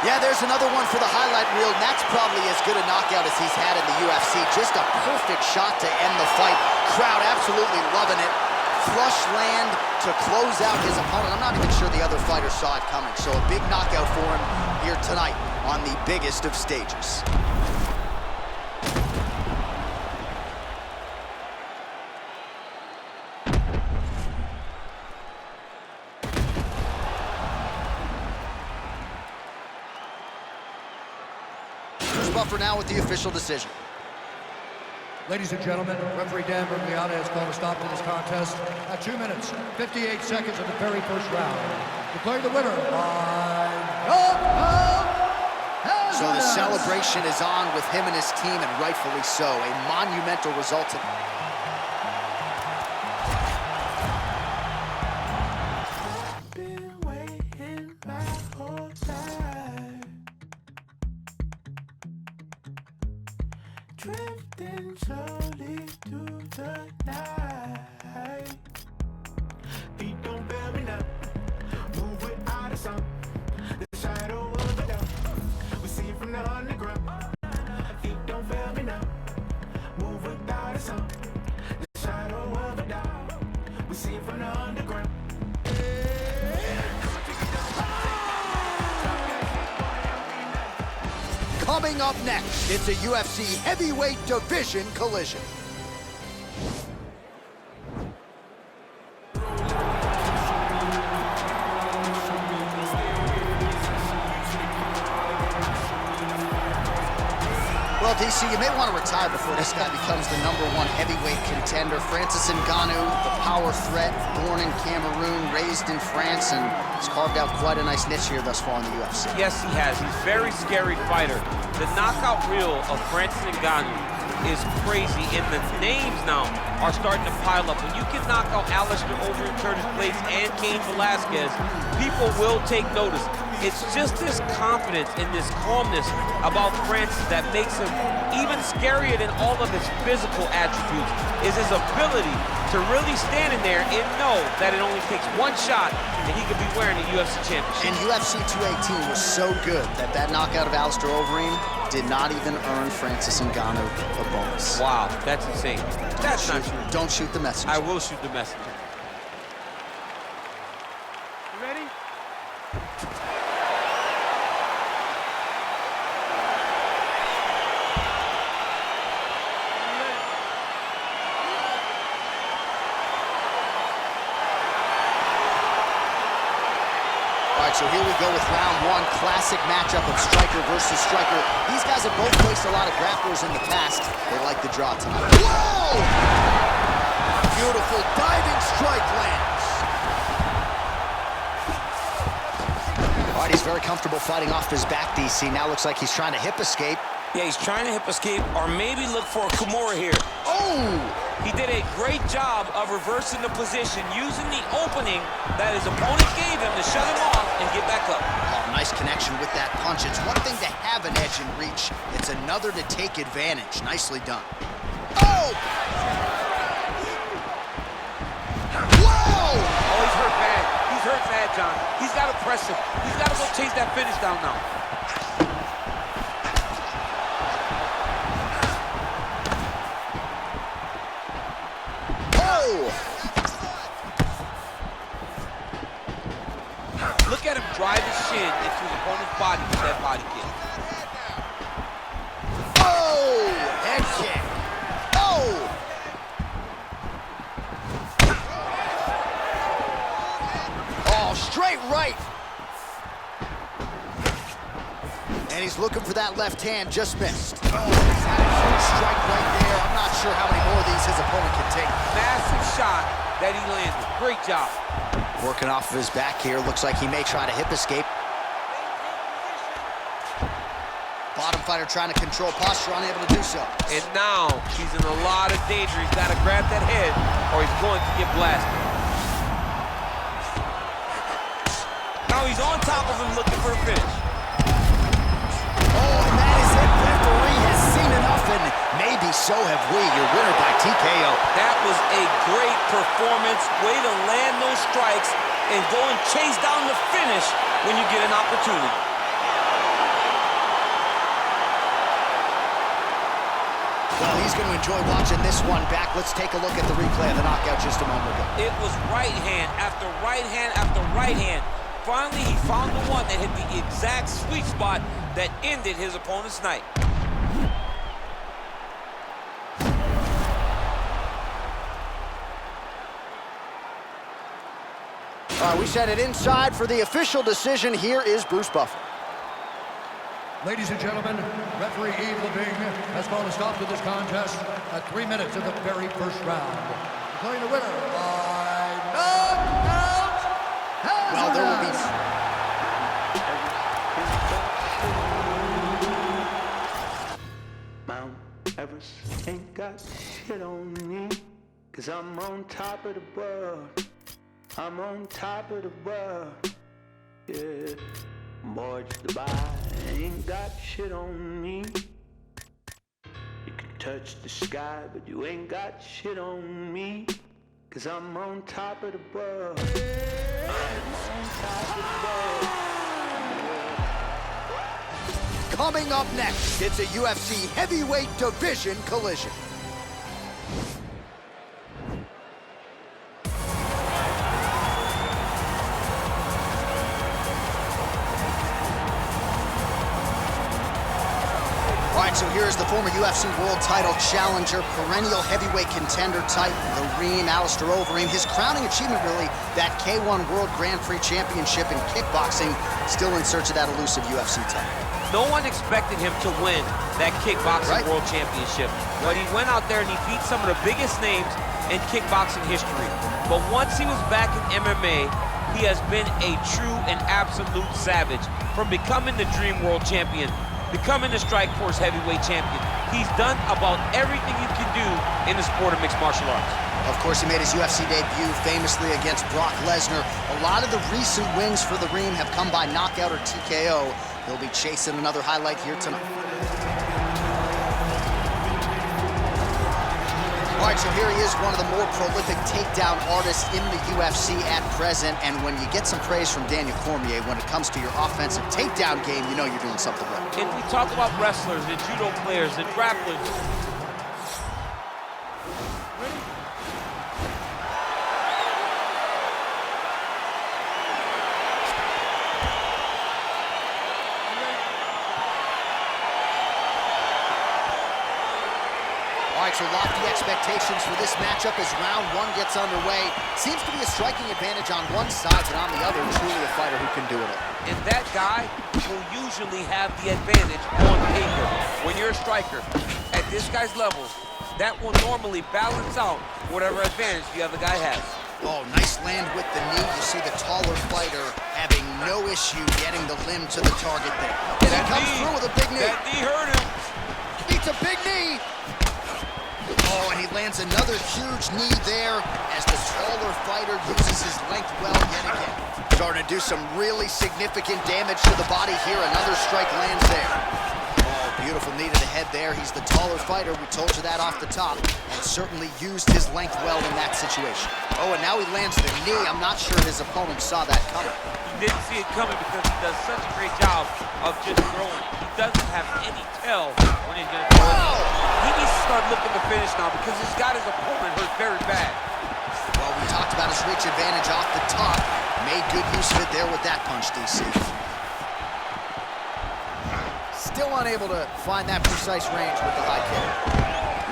Yeah, there's another one for the highlight reel, and that's probably as good a knockout as he's had in the UFC. Just a perfect shot to end the fight. Crowd absolutely loving it. Flush land to close out his opponent. I'm not even sure the other fighter saw it coming. So a big knockout for him here tonight on the biggest of stages. Buffer now with the official decision. Ladies and gentlemen, referee Dan Bergliata has called a stop to this contest at 2 minutes, 58 seconds of the very first round. Declaring the winner by knockout. So the celebration is on with him and his team, and rightfully so. A monumental result. Been waiting my whole life, drifting slowly through the night. Beat don't fail me now. Move without a sound. The shadow of a doubt. We see it from the underground. Feet don't fail me now. Move without a sound. The shadow of a doubt. We see it from the underground. Coming up next, it's a UFC heavyweight division collision. Well, DC, you may want to retire before this guy becomes the #1 heavyweight contender. Francis Ngannou, the power threat, born in Cameroon, raised in France, and has carved out quite a nice niche here thus far in the UFC. Yes, he has. He's a very scary fighter. The knockout reel of Francis Ngannou is crazy, and the names now are starting to pile up. When you can knock out Alistair Overeem, Curtis Blades, and Cain Velasquez, people will take notice. It's just this confidence and this calmness about Francis that makes him even scarier than all of his physical attributes, is his ability to really stand in there and know that it only takes one shot and he could be wearing a UFC championship. And UFC 218 was so good that that knockout of Alistair Overeem did not even earn Francis Ngannou a bonus. Wow, that's insane. That's not true. Don't shoot the messenger. I will shoot the messenger. You ready? All right, so here we go with round one. Classic matchup of striker versus striker. These guys have both faced a lot of grapplers in the past. They like the draw tonight. Whoa! Beautiful diving strike lands. All right, he's very comfortable fighting off his back, DC. Now looks like he's trying to hip escape. Yeah, he's trying to hip escape or maybe look for a Kimura here. Oh! He did a great job of reversing the position, using the opening that his opponent gave him to shut him off and get back up. Oh, nice connection with that punch. It's one thing to have an edge and reach. It's another to take advantage. Nicely done. Oh! Whoa! Oh, he's hurt bad. He's hurt bad, John. He's got to press him. He's got to go chase that finish down now. Look at him drive his chin into his opponent's body with that body kick. Oh, head kick. Oh! Oh, straight right. And he's looking for that left hand, just missed. Oh, he's had a huge strike right there. I'm not sure how many more of these his opponent can take. Massive shot that he landed. Great job. Working off of his back here. Looks like he may try to hip escape. Bottom fighter trying to control posture, unable to do so. And now he's in a lot of danger. He's got to grab that head or he's going to get blasted. Now he's on top of him looking for a finish. Oh, and that is it. Referee has seen enough, and maybe so have we. Your winner by TKO. That was a great performance. Way to land those strikes and go and chase down the finish when you get an opportunity. Well, he's going to enjoy watching this one back. Let's take a look at the replay of the knockout just a moment ago. It was right hand after right hand after right hand. Finally, he found the one that hit the exact sweet spot that ended his opponent's night. All right, we sent it inside for the official decision. Here is Bruce Buffer. Ladies and gentlemen, referee Yves Levine has called a stop to this contest at 3 minutes of the very first round. Declaring the winner by knockout. Well, there will be... Mount Everest ain't got shit on me, 'cause I'm on top of the world. I'm on top of the world. Yeah. Boy, Dubai ain't got shit on me. You can touch the sky, but you ain't got shit on me, 'cause I'm on top of the world. I'm on top of the world. Coming up next, it's a UFC heavyweight division collision. All right, so here's the former UFC World Title Challenger, perennial heavyweight contender type, the Reem, Alistair Overeem. His crowning achievement, really, that K1 World Grand Prix Championship in kickboxing, still in search of that elusive UFC title. No one expected him to win that kickboxing world championship, but he went out there and he beat some of the biggest names in kickboxing history. But once he was back in MMA, he has been a true and absolute savage. From becoming the Dream World Champion, becoming the Strikeforce Heavyweight Champion, he's done about everything you can do in the sport of mixed martial arts. Of course, he made his UFC debut famously against Brock Lesnar. A lot of the recent wins for the Reem have come by knockout or TKO. He'll be chasing another highlight here tonight. All right, so here he is, one of the more prolific takedown artists in the UFC at present. And when you get some praise from Daniel Cormier, when it comes to your offensive takedown game, you know you're doing something right. And we talk about wrestlers and judo players and grapplers. All right, so lofty expectations for this matchup as round one gets underway. Seems to be a striking advantage on one side, but on the other, truly a fighter who can do it all. And that guy will usually have the advantage on paper. When you're a striker, at this guy's level, that will normally balance out whatever advantage the other guy has. Oh, nice land with the knee. You see the taller fighter having no issue getting the limb to the target there. And he comes through with a big knee. That knee hurt him. It's a big knee. Oh, and he lands another huge knee there as the taller fighter uses his length well yet again. Starting to do some really significant damage to the body here. Another strike lands there. Oh, beautiful knee to the head there. He's the taller fighter. We told you that off the top. And certainly used his length well in that situation. Oh, and now he lands the knee. I'm not sure his opponent saw that coming. He didn't see it coming because he does such a great job of just throwing. He doesn't have any tell when he's going to throw it. He needs to start looking to finish now because he's got his opponent hurt very bad. Well, we talked about his reach advantage off the top. Made good use of it there with that punch, DC. still unable to find that precise range with the high kick.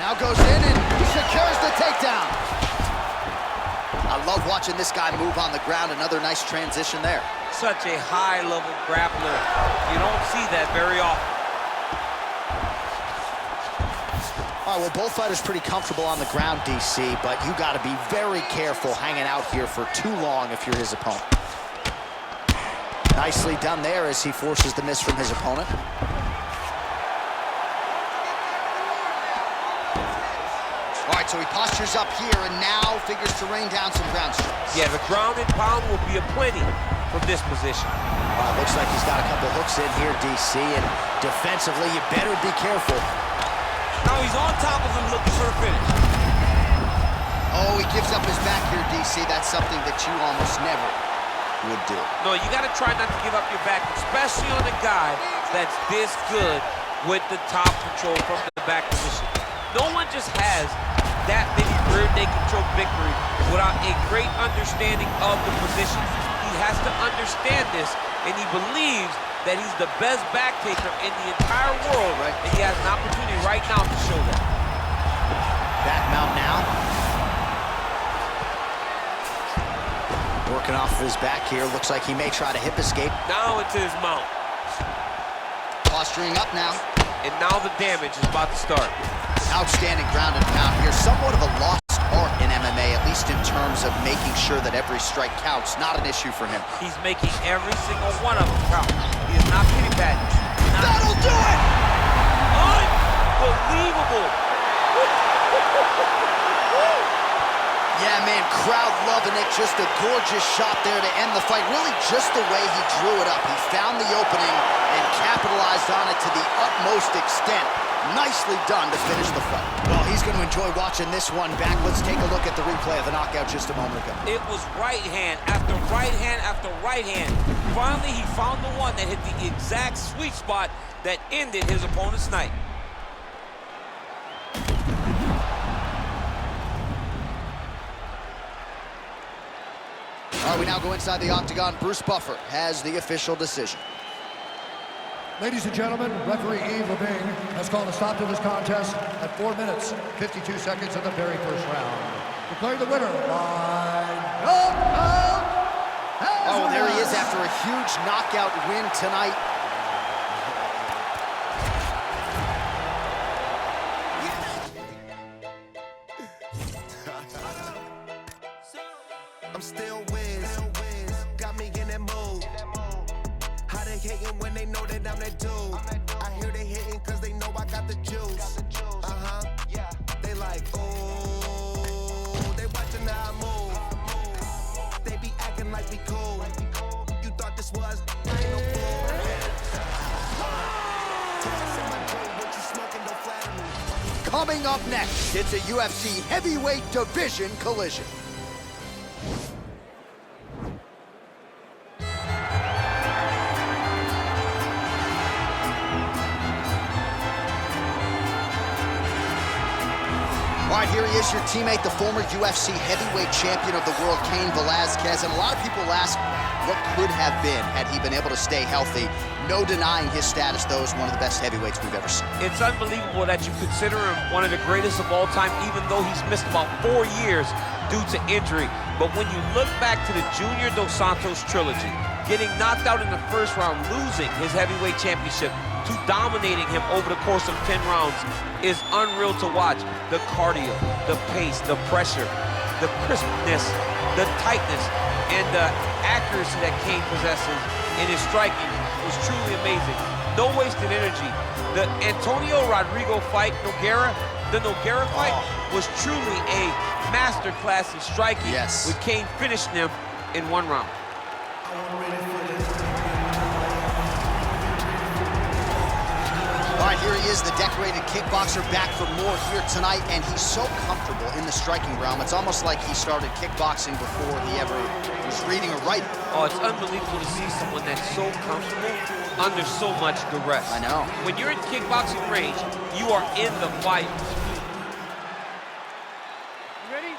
Now goes in and secures the takedown. I love watching this guy move on the ground. Another nice transition there. Such a high-level grappler. You don't see that very often. All right, well, both fighters pretty comfortable on the ground, DC, but you got to be very careful hanging out here for too long if you're his opponent. Nicely done there as he forces the miss from his opponent. All right, so he postures up here and now figures to rain down some ground strikes. Yeah, the ground and pound will be aplenty from this position. Looks like he's got a couple hooks in here, DC, and defensively, you better be careful. Now he's on top of him looking for a finish. Oh, he gives up his back here, DC. That's something that you almost never would do. No, you got to try not to give up your back, especially on a guy that's this good with the top control from the back position. No one just has that many rear naked choke victories without a great understanding of the position. He has to understand this, and he believes that he's the best back taker in the entire world, right? And he has an opportunity right now to show that. Back mount now. Working off of his back here. Looks like he may try to hip escape. Now into his mount. Posturing up now. And now the damage is about to start. Outstanding ground and pound here. Somewhat of a lost art in MMA, at least in terms of making sure that every strike counts. Not an issue for him. He's making every single one of them count. He is not pity patting. That'll do it! Unbelievable. Yeah, man, crowd loving it. Just a gorgeous shot there to end the fight. Really just the way he drew it up. He found the opening and capitalized on it to the utmost extent. Nicely done to finish the fight. Well, he's going to enjoy watching this one back. Let's take a look at the replay of the knockout just a moment ago. It was right hand after right hand after right hand. Finally, he found the one that hit the exact sweet spot that ended his opponent's night. All right, we now go inside the octagon. Bruce Buffer has the official decision. Ladies and gentlemen, referee Yves Levine has called a stop to this contest at 4 minutes, 52 seconds of the very first round. Declaring the winner by knockout. Oh, there he is after a huge knockout win tonight. I'm still Wiz, got me in that mood. How they hating when they know that I'm that dude? I hear they hating cause they know I got the juice. They like, ooh, they watching how I move. They be acting like we cool. You thought this was, I ain't no fool. Gas in my drink, what you smoking, don't flatter me. Coming up next, it's a UFC heavyweight division collision. All right, here he is, your teammate, the former UFC heavyweight champion of the world, Cain Velasquez. And a lot of people ask what could have been had he been able to stay healthy. No denying his status, though, as one of the best heavyweights we've ever seen. It's unbelievable that you consider him one of the greatest of all time, even though he's missed about 4 years due to injury. But when you look back to the Junior Dos Santos trilogy, getting knocked out in the first round, losing his heavyweight championship, to dominating him over the course of 10 rounds is unreal to watch. The cardio, the pace, the pressure, the crispness, the tightness, and the accuracy that Cain possesses in his striking was truly amazing. No wasted energy. The Antonio Rodrigo fight, the Nogueira fight was truly a masterclass in striking, with Cain finishing him in 1 round. All right, here he is, the decorated kickboxer, back for more here tonight, and he's so comfortable in the striking realm. It's almost like he started kickboxing before he ever was reading or writing. Oh, it's unbelievable to see someone that's so comfortable under so much duress. I know. When you're in kickboxing range, you are in the fight. You ready?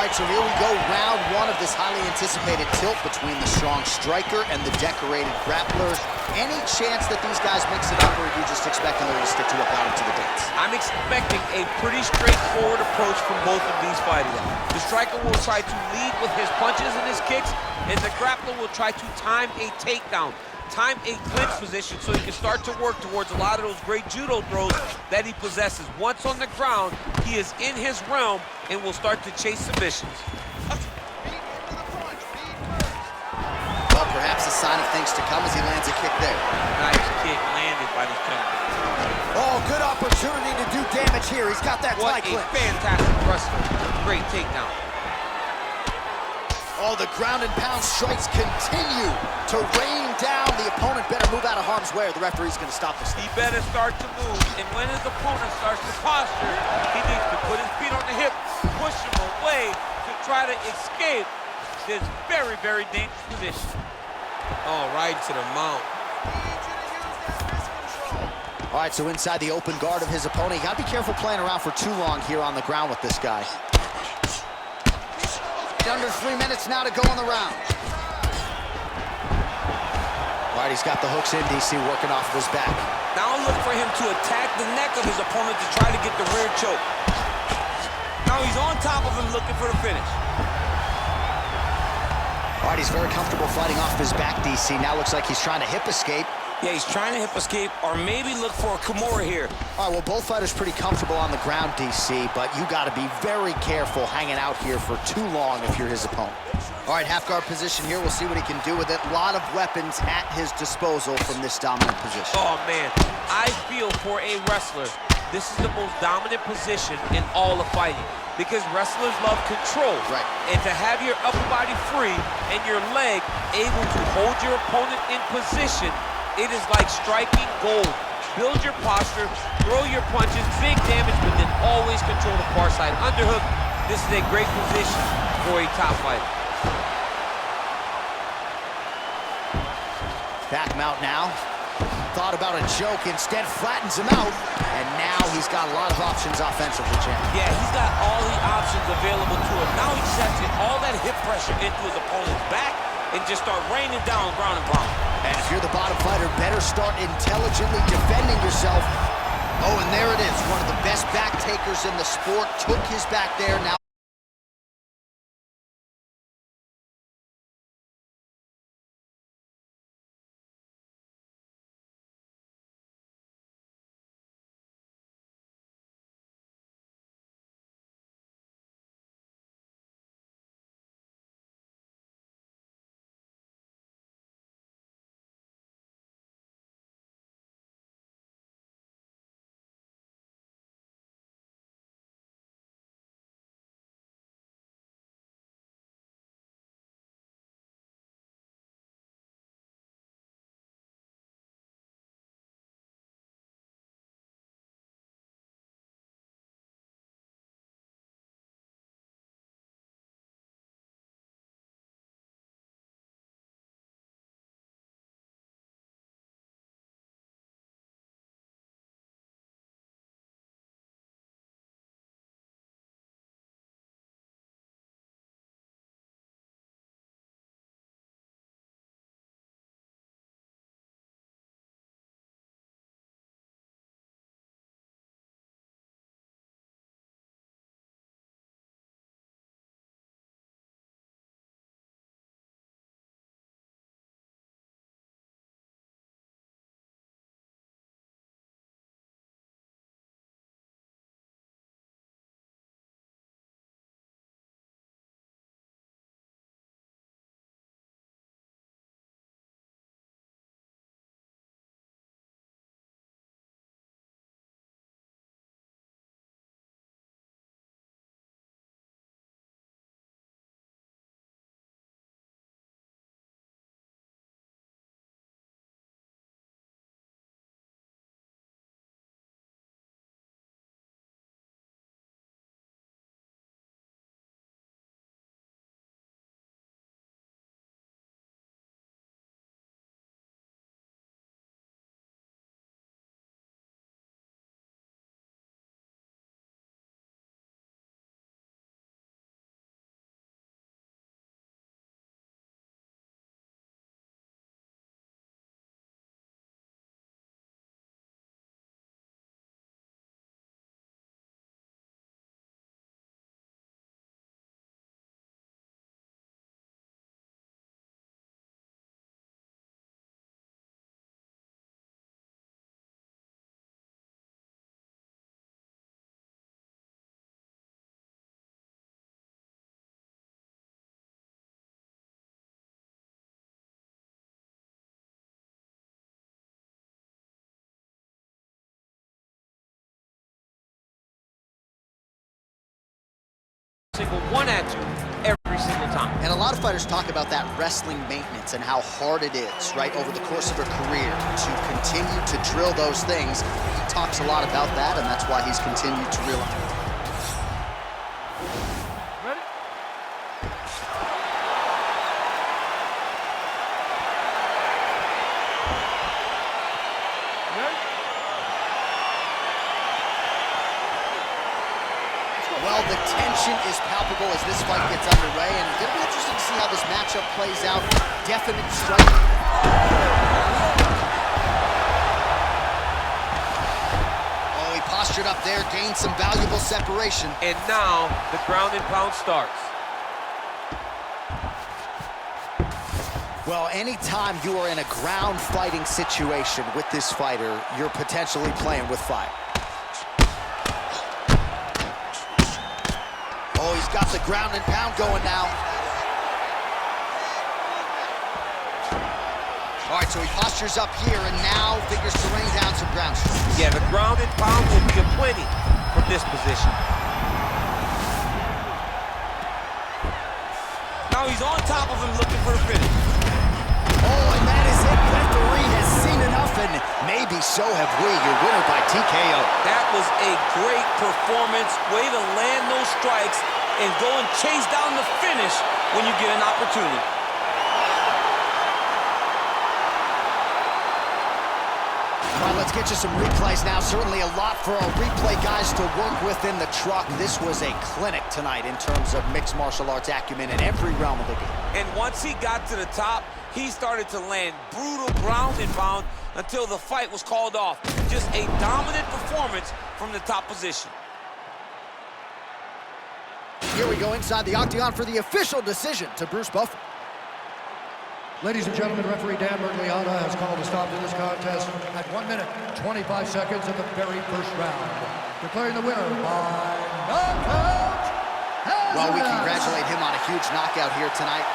All right, so here we go, round one of this highly anticipated tilt between the strong striker and the decorated grappler. Any chance that these guys mix it up, or are you just expecting them to stick to what got them to the dance? I'm expecting a pretty straightforward approach from both of these fighters. The striker will try to lead with his punches and his kicks, and the grappler will try to time a takedown, time a clinch position so he can start to work towards a lot of those great judo throws that he possesses. Once on the ground, he is in his realm and will start to chase submissions. Well, perhaps a sign of things to come as he lands a kick there. Nice kick landed by this gentleman. Oh, good opportunity to do damage here. He's got that What tie a clinch. fantastic wrestler. Great takedown. Oh, the ground and pound strikes continue to rain down. The opponent better move out of harm's way or the referee's going to stop this. He better start to move, and when his opponent starts to posture, he needs to put his feet on the hip, push him away to try to escape this very, very dangerous position. Oh, right to the mount. All right, so inside the open guard of his opponent, you got to be careful playing around for too long here on the ground with this guy. Under 3 minutes now to go in the round. All right, he's got the hooks in, DC, working off of his back. Now look for him to attack the neck of his opponent to try to get the rear choke. Now he's on top of him looking for the finish. All right, he's very comfortable fighting off his back, DC. Now looks like he's trying to hip escape. Yeah, he's trying to hip escape or maybe look for a Kimura here. All right, well, both fighters pretty comfortable on the ground, DC, but you got to be very careful hanging out here for too long if you're his opponent. All right, half guard position here. We'll see what he can do with it. A lot of weapons at his disposal from this dominant position. Oh, man, I feel for a wrestler, this is the most dominant position in all of fighting because wrestlers love control. Right. And to have your upper body free and your leg able to hold your opponent in position, it is like striking gold. Build your posture, throw your punches, big damage, but then always control the far side underhook. This is a great position for a top fighter. Back him out now. Thought about a joke, instead flattens him out. And now he's got a lot of options offensively, champ. Yeah, he's got all the options available to him. Now he sets in all that hip pressure into his opponent's back and just start raining down ground and pound. And if you're the bottom fighter, better start intelligently defending yourself. Oh, and there it is. One of the best back takers in the sport. Took his back there. Now at you every single time. And a lot of fighters talk about that wrestling maintenance and how hard it is, right, over the course of a career to continue to drill those things. He talks a lot about that, and that's why he's continued to realize. Ready? Well, the tension is palpable as this fight gets underway, and it's going to be interesting to see how this matchup plays out. Definite striking. Oh, he postured up there, gained some valuable separation. And now the ground and pound starts. Well, anytime you are in a ground fighting situation with this fighter, you're potentially playing with fire. Oh, he's got the ground and pound going now. All right, so he postures up here and now figures to rain down some ground strikes. Yeah, the ground and pound will be aplenty from this position. Now he's on top of him looking for the finish. Oh, and that is it. Referee has seen enough, and maybe so have we. Your winner by TKO. That was a great performance. Way to land those strikes and go and chase down the finish when you get an opportunity. All right, let's get you some replays now. Certainly a lot for our replay guys to work with in the truck. This was a clinic tonight in terms of mixed martial arts acumen in every realm of the game. And once he got to the top, he started to land brutal ground and pound until the fight was called off. Just a dominant performance from the top position. Here we go inside the octagon for the official decision to Bruce Buffer. Ladies and gentlemen, referee Dan Bergliata has called a stop to this contest at 1 minute, 25 seconds of the very first round, declaring the winner by knockout. Well, we congratulate him on a huge knockout here tonight.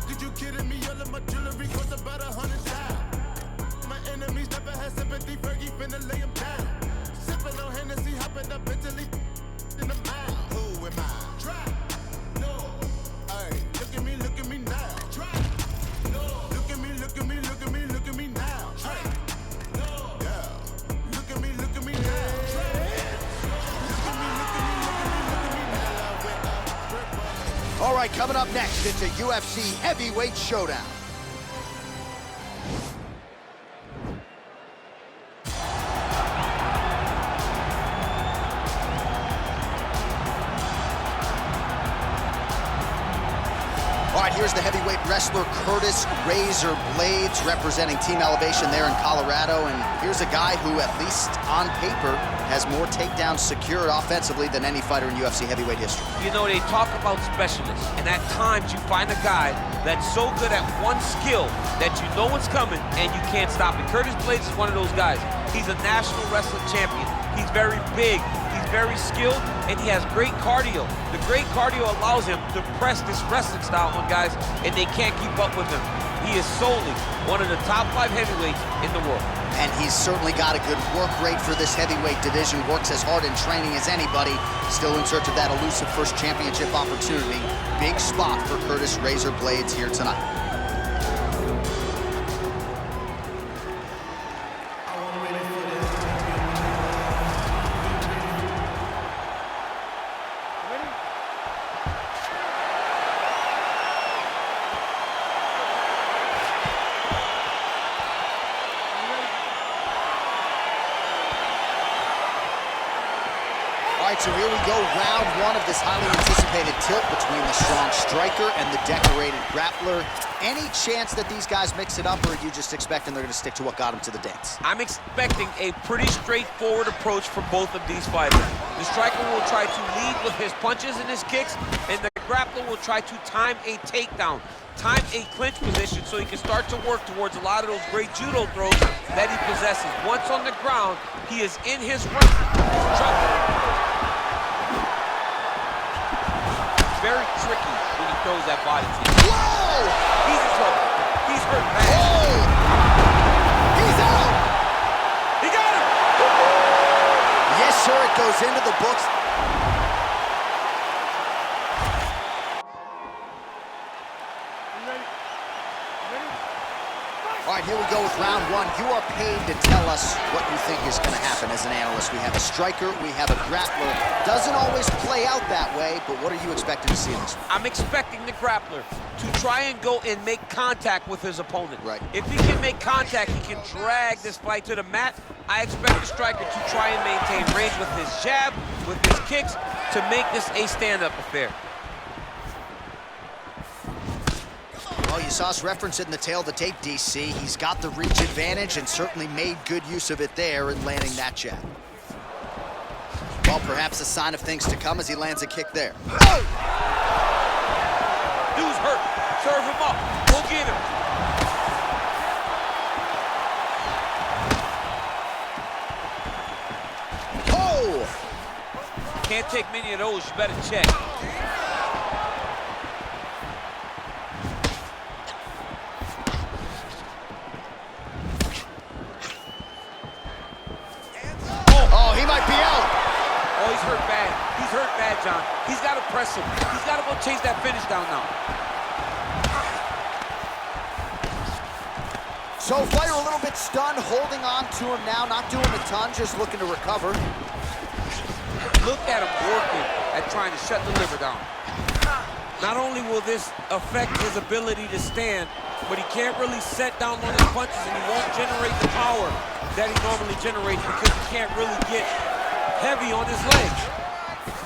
Did you kidding me? All of my jewelry cost about $100,000. My enemies never had sympathy. Fergie finna lay him down. Sipping on Hennessy, hopping up Italy in the mile. Who am I? Try. No. Hey, look at me now. Try. No. Look at me now. Try. No. Yeah. Look at me now. Try. Look at me now. All right, coming up next, it's a UFC heavyweight showdown. All right, here's the heavyweight wrestler Curtis Razor Blades representing Team Elevation there in Colorado. And here's a guy who, at least on paper, has more takedowns secured offensively than any fighter in UFC heavyweight history. You know, they talk about specialists, and at times you find a guy that's so good at one skill that you know what's coming and you can't stop it. Curtis Blades is one of those guys. He's a national wrestling champion. He's very big, he's very skilled, and he has great cardio. The great cardio allows him to press this wrestling style on guys, and they can't keep up with him. He is solely one of the top 5 heavyweights in the world. And he's certainly got a good work rate for this heavyweight division, works as hard in training as anybody, still in search of that elusive first championship opportunity. Big spot for Curtis Razor Blades here tonight. All right, so here we go, round 1 of this highly anticipated tilt between the strong striker and the decorated grappler. Any chance that these guys mix it up, or are you just expecting they're going to stick to what got them to the dance? I'm expecting a pretty straightforward approach from both of these fighters. The striker will try to lead with his punches and his kicks, and the grappler will try to time a takedown, time a clinch position so he can start to work towards a lot of those great judo throws that he possesses. Once on the ground, he is in his right. Very tricky when he throws that body to you. Whoa! He's in trouble. He's hurt bad. Oh! He's out! He got him! Yes, sir, it goes we go with round one, you are paid to tell us what you think is going to happen as an analyst. We have a striker, we have a grappler. Doesn't always play out that way, but what are you expecting to see in this one? I'm expecting the grappler to try and go and make contact with his opponent. Right. If he can make contact, he can drag this fight to the mat. I expect the striker to try and maintain range with his jab, with his kicks, to make this a stand-up affair. Well, you saw us reference it in the tail of the tape, DC. He's got the reach advantage and certainly made good use of it there in landing that jab. Well, perhaps a sign of things to come as he lands a kick there. Oh! Dude's hurt. Serve him up. Go get him. Oh! Can't take many of those. You better check. Oh, he might be out. Oh, he's hurt bad. He's hurt bad, John. He's got to press him. He's got to go chase that finish down now. So fighter a little bit stunned, holding on to him now, not doing a ton, just looking to recover. Look at him working at trying to shut the liver down. Not only will this affect his ability to stand, but he can't really set down on his punches and he won't generate the power that he normally generates because he can't really get heavy on his legs.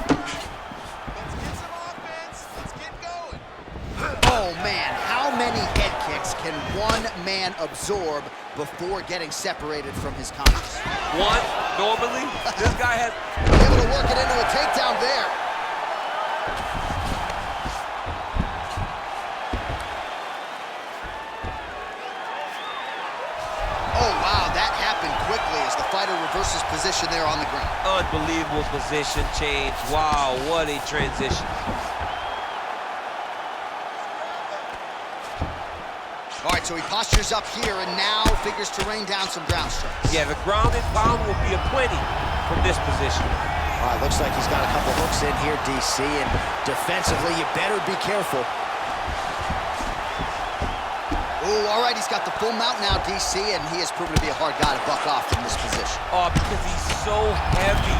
Let's get some offense. Let's get going. Oh man, how many head kicks can one man absorb before getting separated from his conscience? One, normally, this guy has... Able to work it into a takedown there. Oh wow, that happened quickly as the fighter reverses position there on the ground. Unbelievable position change. Wow, what a transition. All right, so he postures up here and now figures to rain down some ground strikes. Yeah, the ground and pound will be aplenty from this position. All right, looks like he's got a couple hooks in here, DC, and defensively, you better be careful. Ooh, all right, he's got the full mount now, DC, and he has proven to be a hard guy to buck off from this position. Oh, because he's so heavy.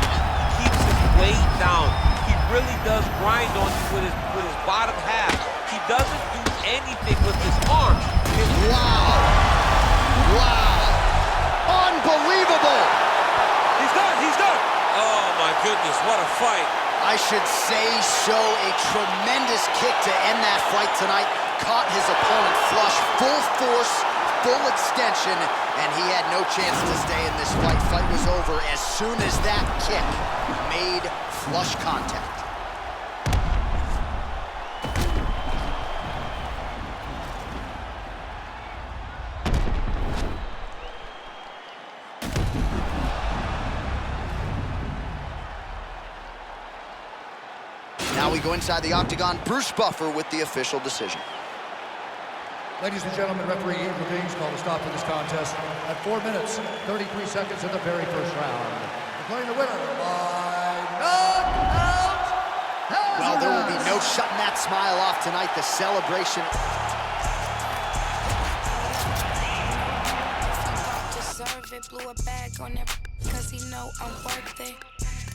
He keeps his weight down. He really does grind on you with his bottom half. He doesn't do anything with his arms. Wow. Wow. Unbelievable. He's done. He's done. Oh, my goodness. What a fight. I should say so. A tremendous kick to end that fight tonight. Caught his opponent flush, full force, full extension, and he had no chance to stay in this fight. Fight was over as soon as that kick made flush contact. Now we go inside the octagon. Bruce Buffer with the official decision. Ladies and gentlemen, referee Ian Levine's called a stop to this contest at 4 minutes, 33 seconds of the very first round. Declaring the winner by knockout. Well, there will be no shutting that smile off tonight. The celebration. Deserve it, blew a bag on that cause he know I'm worth it.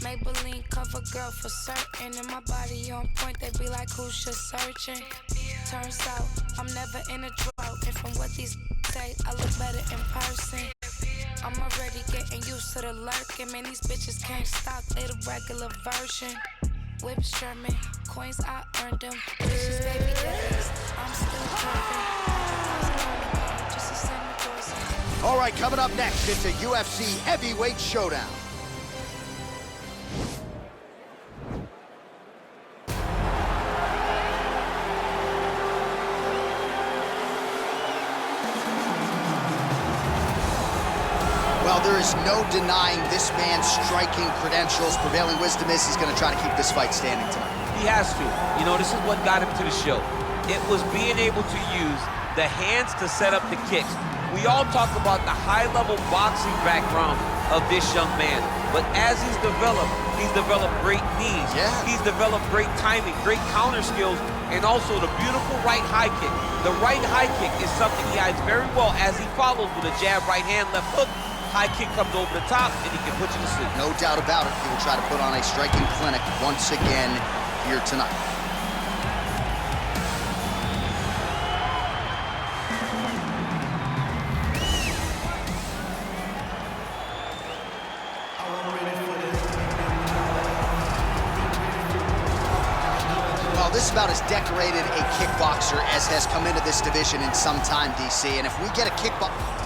Maybelline cover girl for certain, and my body on point, they be like, who's just searching? Turns out, I'm never in a drought, and from what these say, I look better in person. I'm already getting used to the lurking, man, these bitches can't stop, they the regular version. Whip Sherman, coins I earned them, bitches baby daddies, I'm still perfect. Just to send the doors in. All right, coming up next, it's a UFC heavyweight showdown. Well, there is no denying this man's striking credentials. Prevailing wisdom is he's going to try to keep this fight standing tonight. He has to. You know, this is what got him to the show. It was being able to use the hands to set up the kicks. We all talk about the high-level boxing background of this young man. But as he's developed great knees. Yeah. He's developed great timing, great counter skills, and also the beautiful right high kick. The right high kick is something he hides very well as he follows with a jab, right hand, left hook. High kick comes over the top, and he can put you to sleep. No doubt about it. He will try to put on a striking clinic once again here tonight. Well, this is about as decorated a kickboxer as has come into this division in some time, DC. And if we get a kickboxer...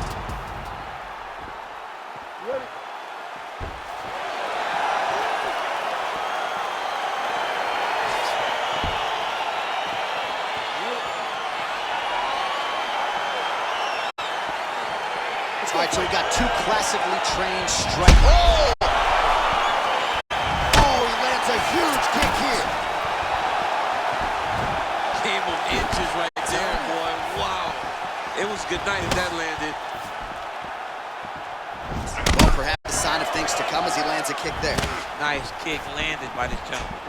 All right, so we got two classically trained strikers. Oh! Oh, he lands a huge kick here. Game of inches right there, boy. Wow. It was good night if that landed. Well, perhaps a sign of things to come as he lands a kick there. Nice kick landed by this gentleman.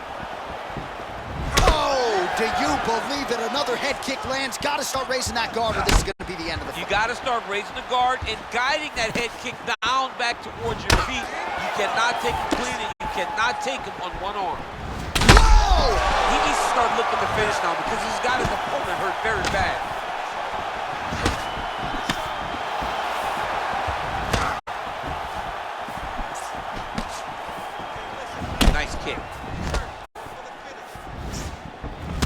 Oh, do you believe it? Another head kick lands. Got to start raising that guard or this is going to be the end of the fight. You got to start raising the guard and guiding that head kick down back towards your feet. You cannot take him clean and you cannot take him on one arm. Whoa! He needs to start looking to finish now because he's got his opponent hurt very bad. Nice kick.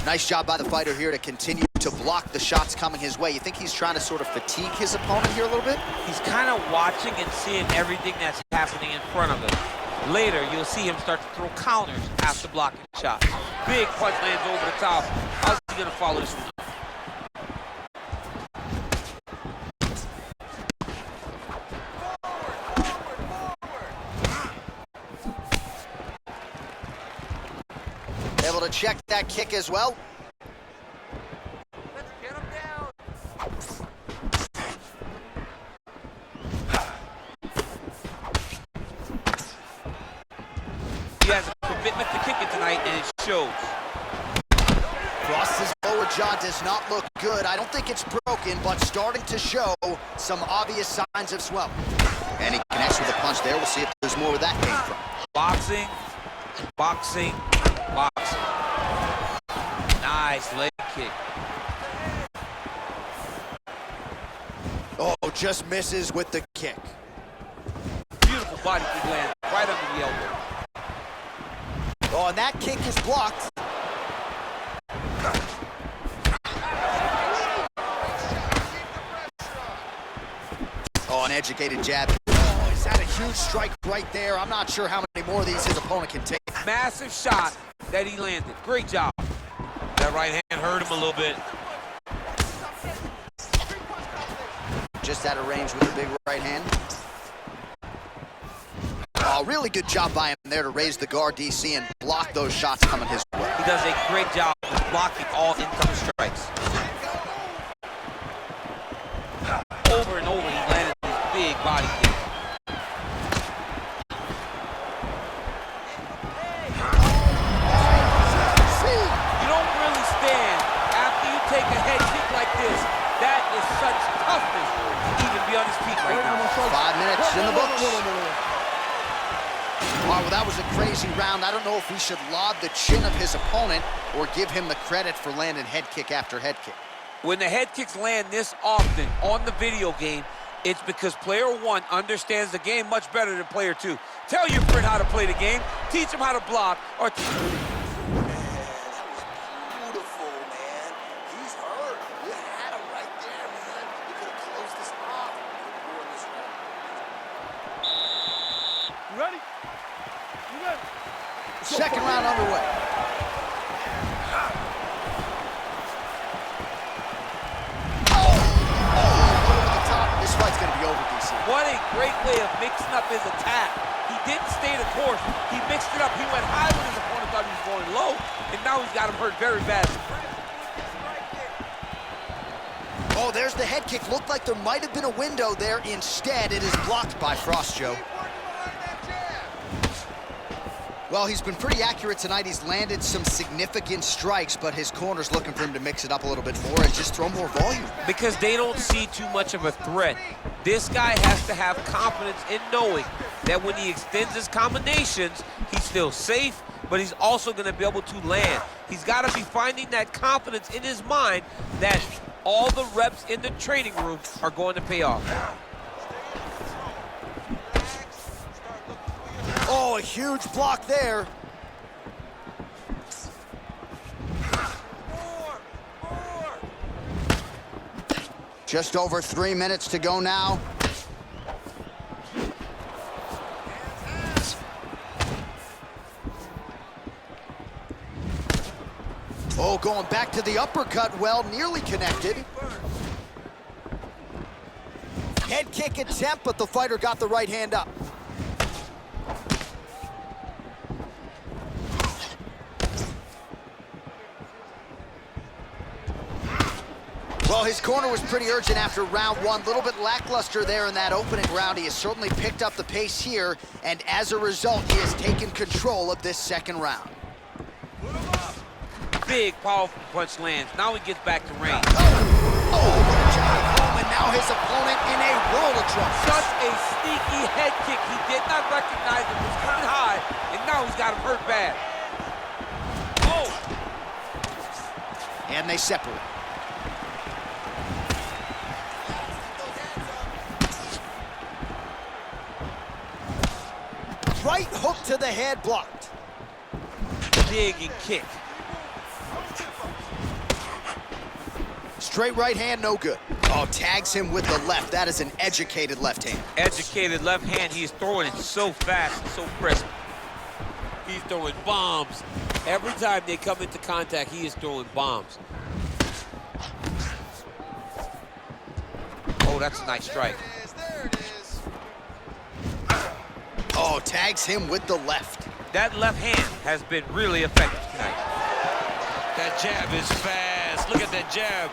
Nice job by the fighter here to continue to block the shots coming his way. You think he's trying to sort of fatigue his opponent here a little bit? He's kind of watching and seeing everything that's happening in front of him. Later, you'll see him start to throw counters after blocking shots. Big punch lands over the top. How's he going to follow this one up? Able to check that kick as well. Let's get him down. He has a commitment to kicking tonight, and it shows. Cross his lower jaw does not look good. I don't think it's broken, but starting to show some obvious signs of swelling. And he connects with a punch there. We'll see if there's more where that came from. Boxing, boxing, boxing. Nice leg kick. Oh, just misses with the kick. Beautiful body kick lands right under the elbow. Oh, and that kick is blocked. Oh, an educated jab. Oh, he's had a huge strike right there. I'm not sure how many more of these his opponent can take. Massive shot that he landed. Great job. That right hand hurt him a little bit. Just out of range with a big right hand. Oh, really good job by him there to raise the guard, DC, and block those shots coming his way. He does a great job of blocking all incoming strikes. Over and over, he landed this big body kick. You don't really stand after you take a head kick like this. That is such toughness to even be on his feet right now. 5 minutes in the books. All right, well, that was a crazy round. I don't know if we should laud the chin of his opponent or give him the credit for landing head kick after head kick. When the head kicks land this often on the video game, it's because player one understands the game much better than player two. Tell your friend how to play the game, teach him how to block, or Man, that was beautiful, man. He's hurt. You had him right there, man. You could have closed this off. During this round. You ready? You ready? Second round underway. This fight's going to be over, DC. what a great way of mixing up his attack. He didn't stay the course. He mixed it up. He went high when his opponent thought he was going low, and now he's got him hurt very badly. Oh, there's the head kick. Looked like there might have been a window there. Instead, it is blocked by Frost, Joe. Well, he's been pretty accurate tonight. He's landed some significant strikes, but his corner's looking for him to mix it up a little bit more and just throw more volume. Because they don't see too much of a threat. This guy has to have confidence in knowing that when he extends his combinations, he's still safe, but he's also going to be able to land. He's got to be finding that confidence in his mind that all the reps in the training room are going to pay off. Oh, a huge block there. Just over 3 minutes to go now. Oh, going back to the uppercut, well, nearly connected. Head kick attempt, but the fighter got the right hand up. Well, his corner was pretty urgent after round one. A little bit lackluster there in that opening round. He has certainly picked up the pace here, and as a result, he has taken control of this second round. Big, powerful punch lands. Now he gets back to range. Oh, what a job at home, and now his opponent in a world of trouble. Such a sneaky head kick. He did not recognize it was coming high, and now he's got him hurt bad. Oh! And they separate. Right hook to the head, blocked. Dig and kick. Straight right hand, no good. Oh, tags him with the left. That is an educated left hand. Educated left hand. He's throwing it so fast, so crisp. He's throwing bombs. Every time they come into contact, he is throwing bombs. Oh, that's a nice strike. There it is. Oh, tags him with the left. That left hand has been really effective tonight. That jab is fast. Look at that jab.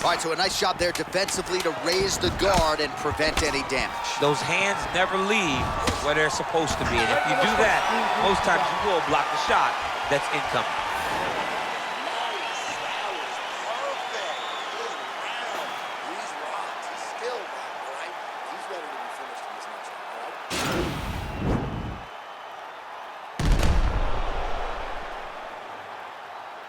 All right, so a nice job there defensively to raise the guard and prevent any damage. Those hands never leave where they're supposed to be. And if you do that, most times you will block the shot that's incoming. Nice. That was perfect. Good round. He's rocked. He's still rocked, all right? He's ready to be finished in this next one, all right?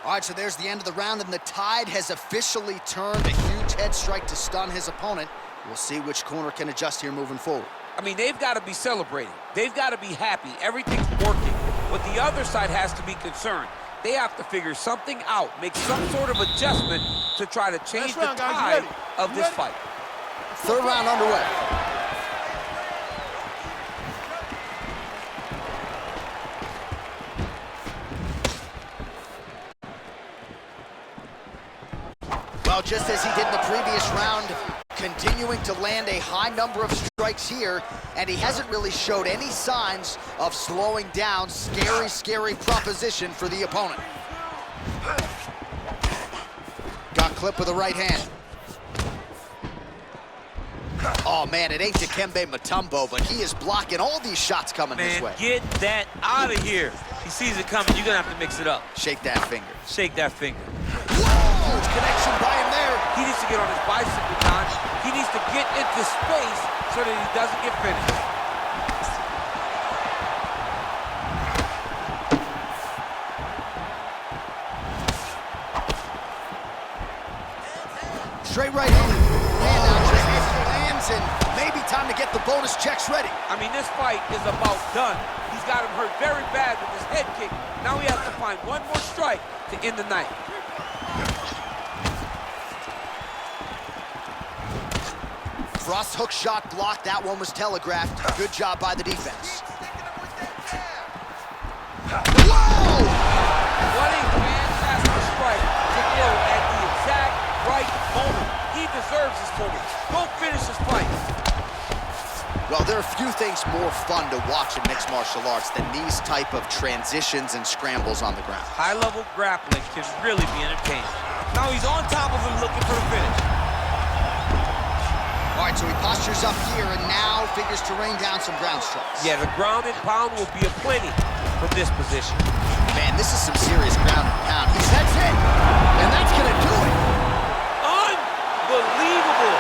All right, so there's the end of the round, and the tide has officially turned. A huge head strike to stun his opponent. We'll see which corner can adjust here moving forward. I mean, they've got to be celebrating. They've got to be happy. Everything's working. But the other side has to be concerned. They have to figure something out, make some sort of adjustment to try to change the tide of this fight. Third round underway. Well, just as he did in the previous round, continuing to land a high number of strikes here, and he hasn't really showed any signs of slowing down. Scary, scary proposition for the opponent. Got clipped with the right hand. Oh, man, it ain't Dikembe Mutombo, but he is blocking all these shots coming his way. Get that out of here. He sees it coming. You're going to have to mix it up. Shake that finger. Shake that finger. Huge connection by him there. He needs to get on his bicycle, Don. He needs to get into space so that he doesn't get finished. Straight right hand. And now just as he lands, and maybe time to get the bonus checks ready. I mean, this fight is about done. He's got him hurt very bad with his head kick. Now he has to find one more strike to end the night. Frost hook shot blocked. That one was telegraphed. Good job by the defense. Whoa! What a fantastic strike to throw at the exact right moment. He deserves this moment. Go finish this fight. Well, there are few things more fun to watch in mixed martial arts than these type of transitions and scrambles on the ground. High-level grappling can really be entertaining. Now he's on top of him looking for the finish. All right, So he postures up here and now figures to rain down some ground strikes. Yeah, the ground and pound will be aplenty from this position. Man, this is some serious ground and pound. He sets in, and that's gonna do it. Unbelievable.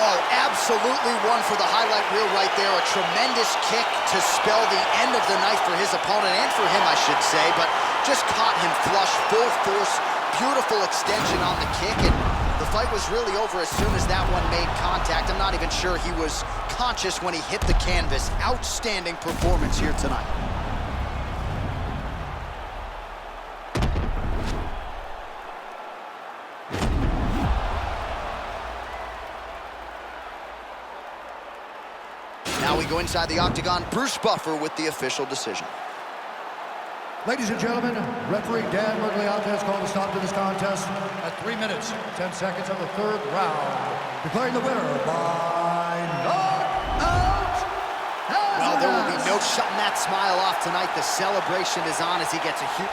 Oh, absolutely one for the highlight reel right there. A tremendous kick to spell the end of the night for his opponent, and for him, I should say, but just caught him flush, full force, beautiful extension on the kick, and the fight was really over as soon as that one made contact. I'm not even sure he was conscious when he hit the canvas. Outstanding performance here tonight. Now we go inside the octagon. Bruce Buffer with the official decision. Ladies and gentlemen, referee Dan Mergliata has called a stop to this contest at 3 minutes, 10 seconds of the third round, declaring the winner by knockout. Well, there will be no shutting that smile off tonight. The celebration is on as he gets a huge...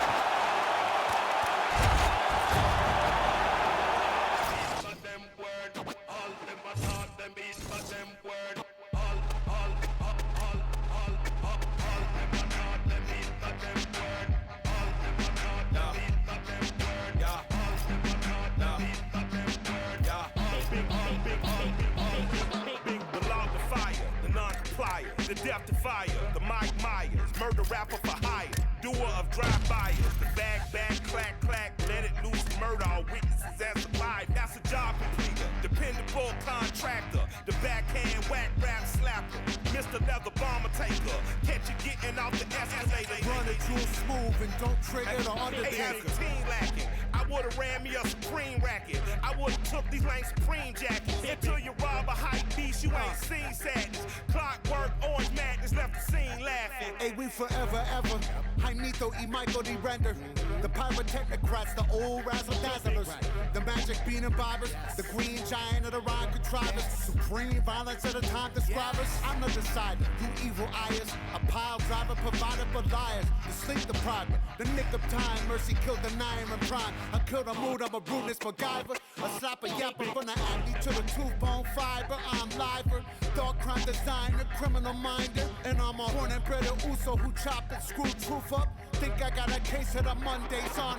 The death to fire, the Mike Myers, murder rapper for hire, doer of drive-bys, the bag, clack, clack, let it loose, murder all witnesses as survive. That's a job completer, dependable contractor, the backhand whack rap slapper, Mr. Leather Bomber taker, catch you getting off the escalator. Run it real smooth and don't trigger the Undertaker. 18 lacking, I would've ran me a Supreme racket, I would've took these lame Supreme jackets, until you rob a hype beast, you ain't seen sadness, clockwork, orange madness, left the scene laughing. Hey, we forever, ever. Jaimito y Michael D. Render. The pyrotechnocrats, the old razzle-dazzlers. The magic bean and bobbers. The green giant of the rhyme contrivers. Supreme violence at the time describers. I'm the decider, you evil eyes. A pile driver provided for liars. The sleep deprived, the nick of time. Mercy killed the nine and prime. I killed a mood, I'm a rudeness MacGyver. A slapper yapper from the acne to the tooth bone fiber. I'm liver. Dark crime designer, criminal minder. And I'm a born and bred Uso who chopped and screwed truth up. Think I got a case of the Mondays on.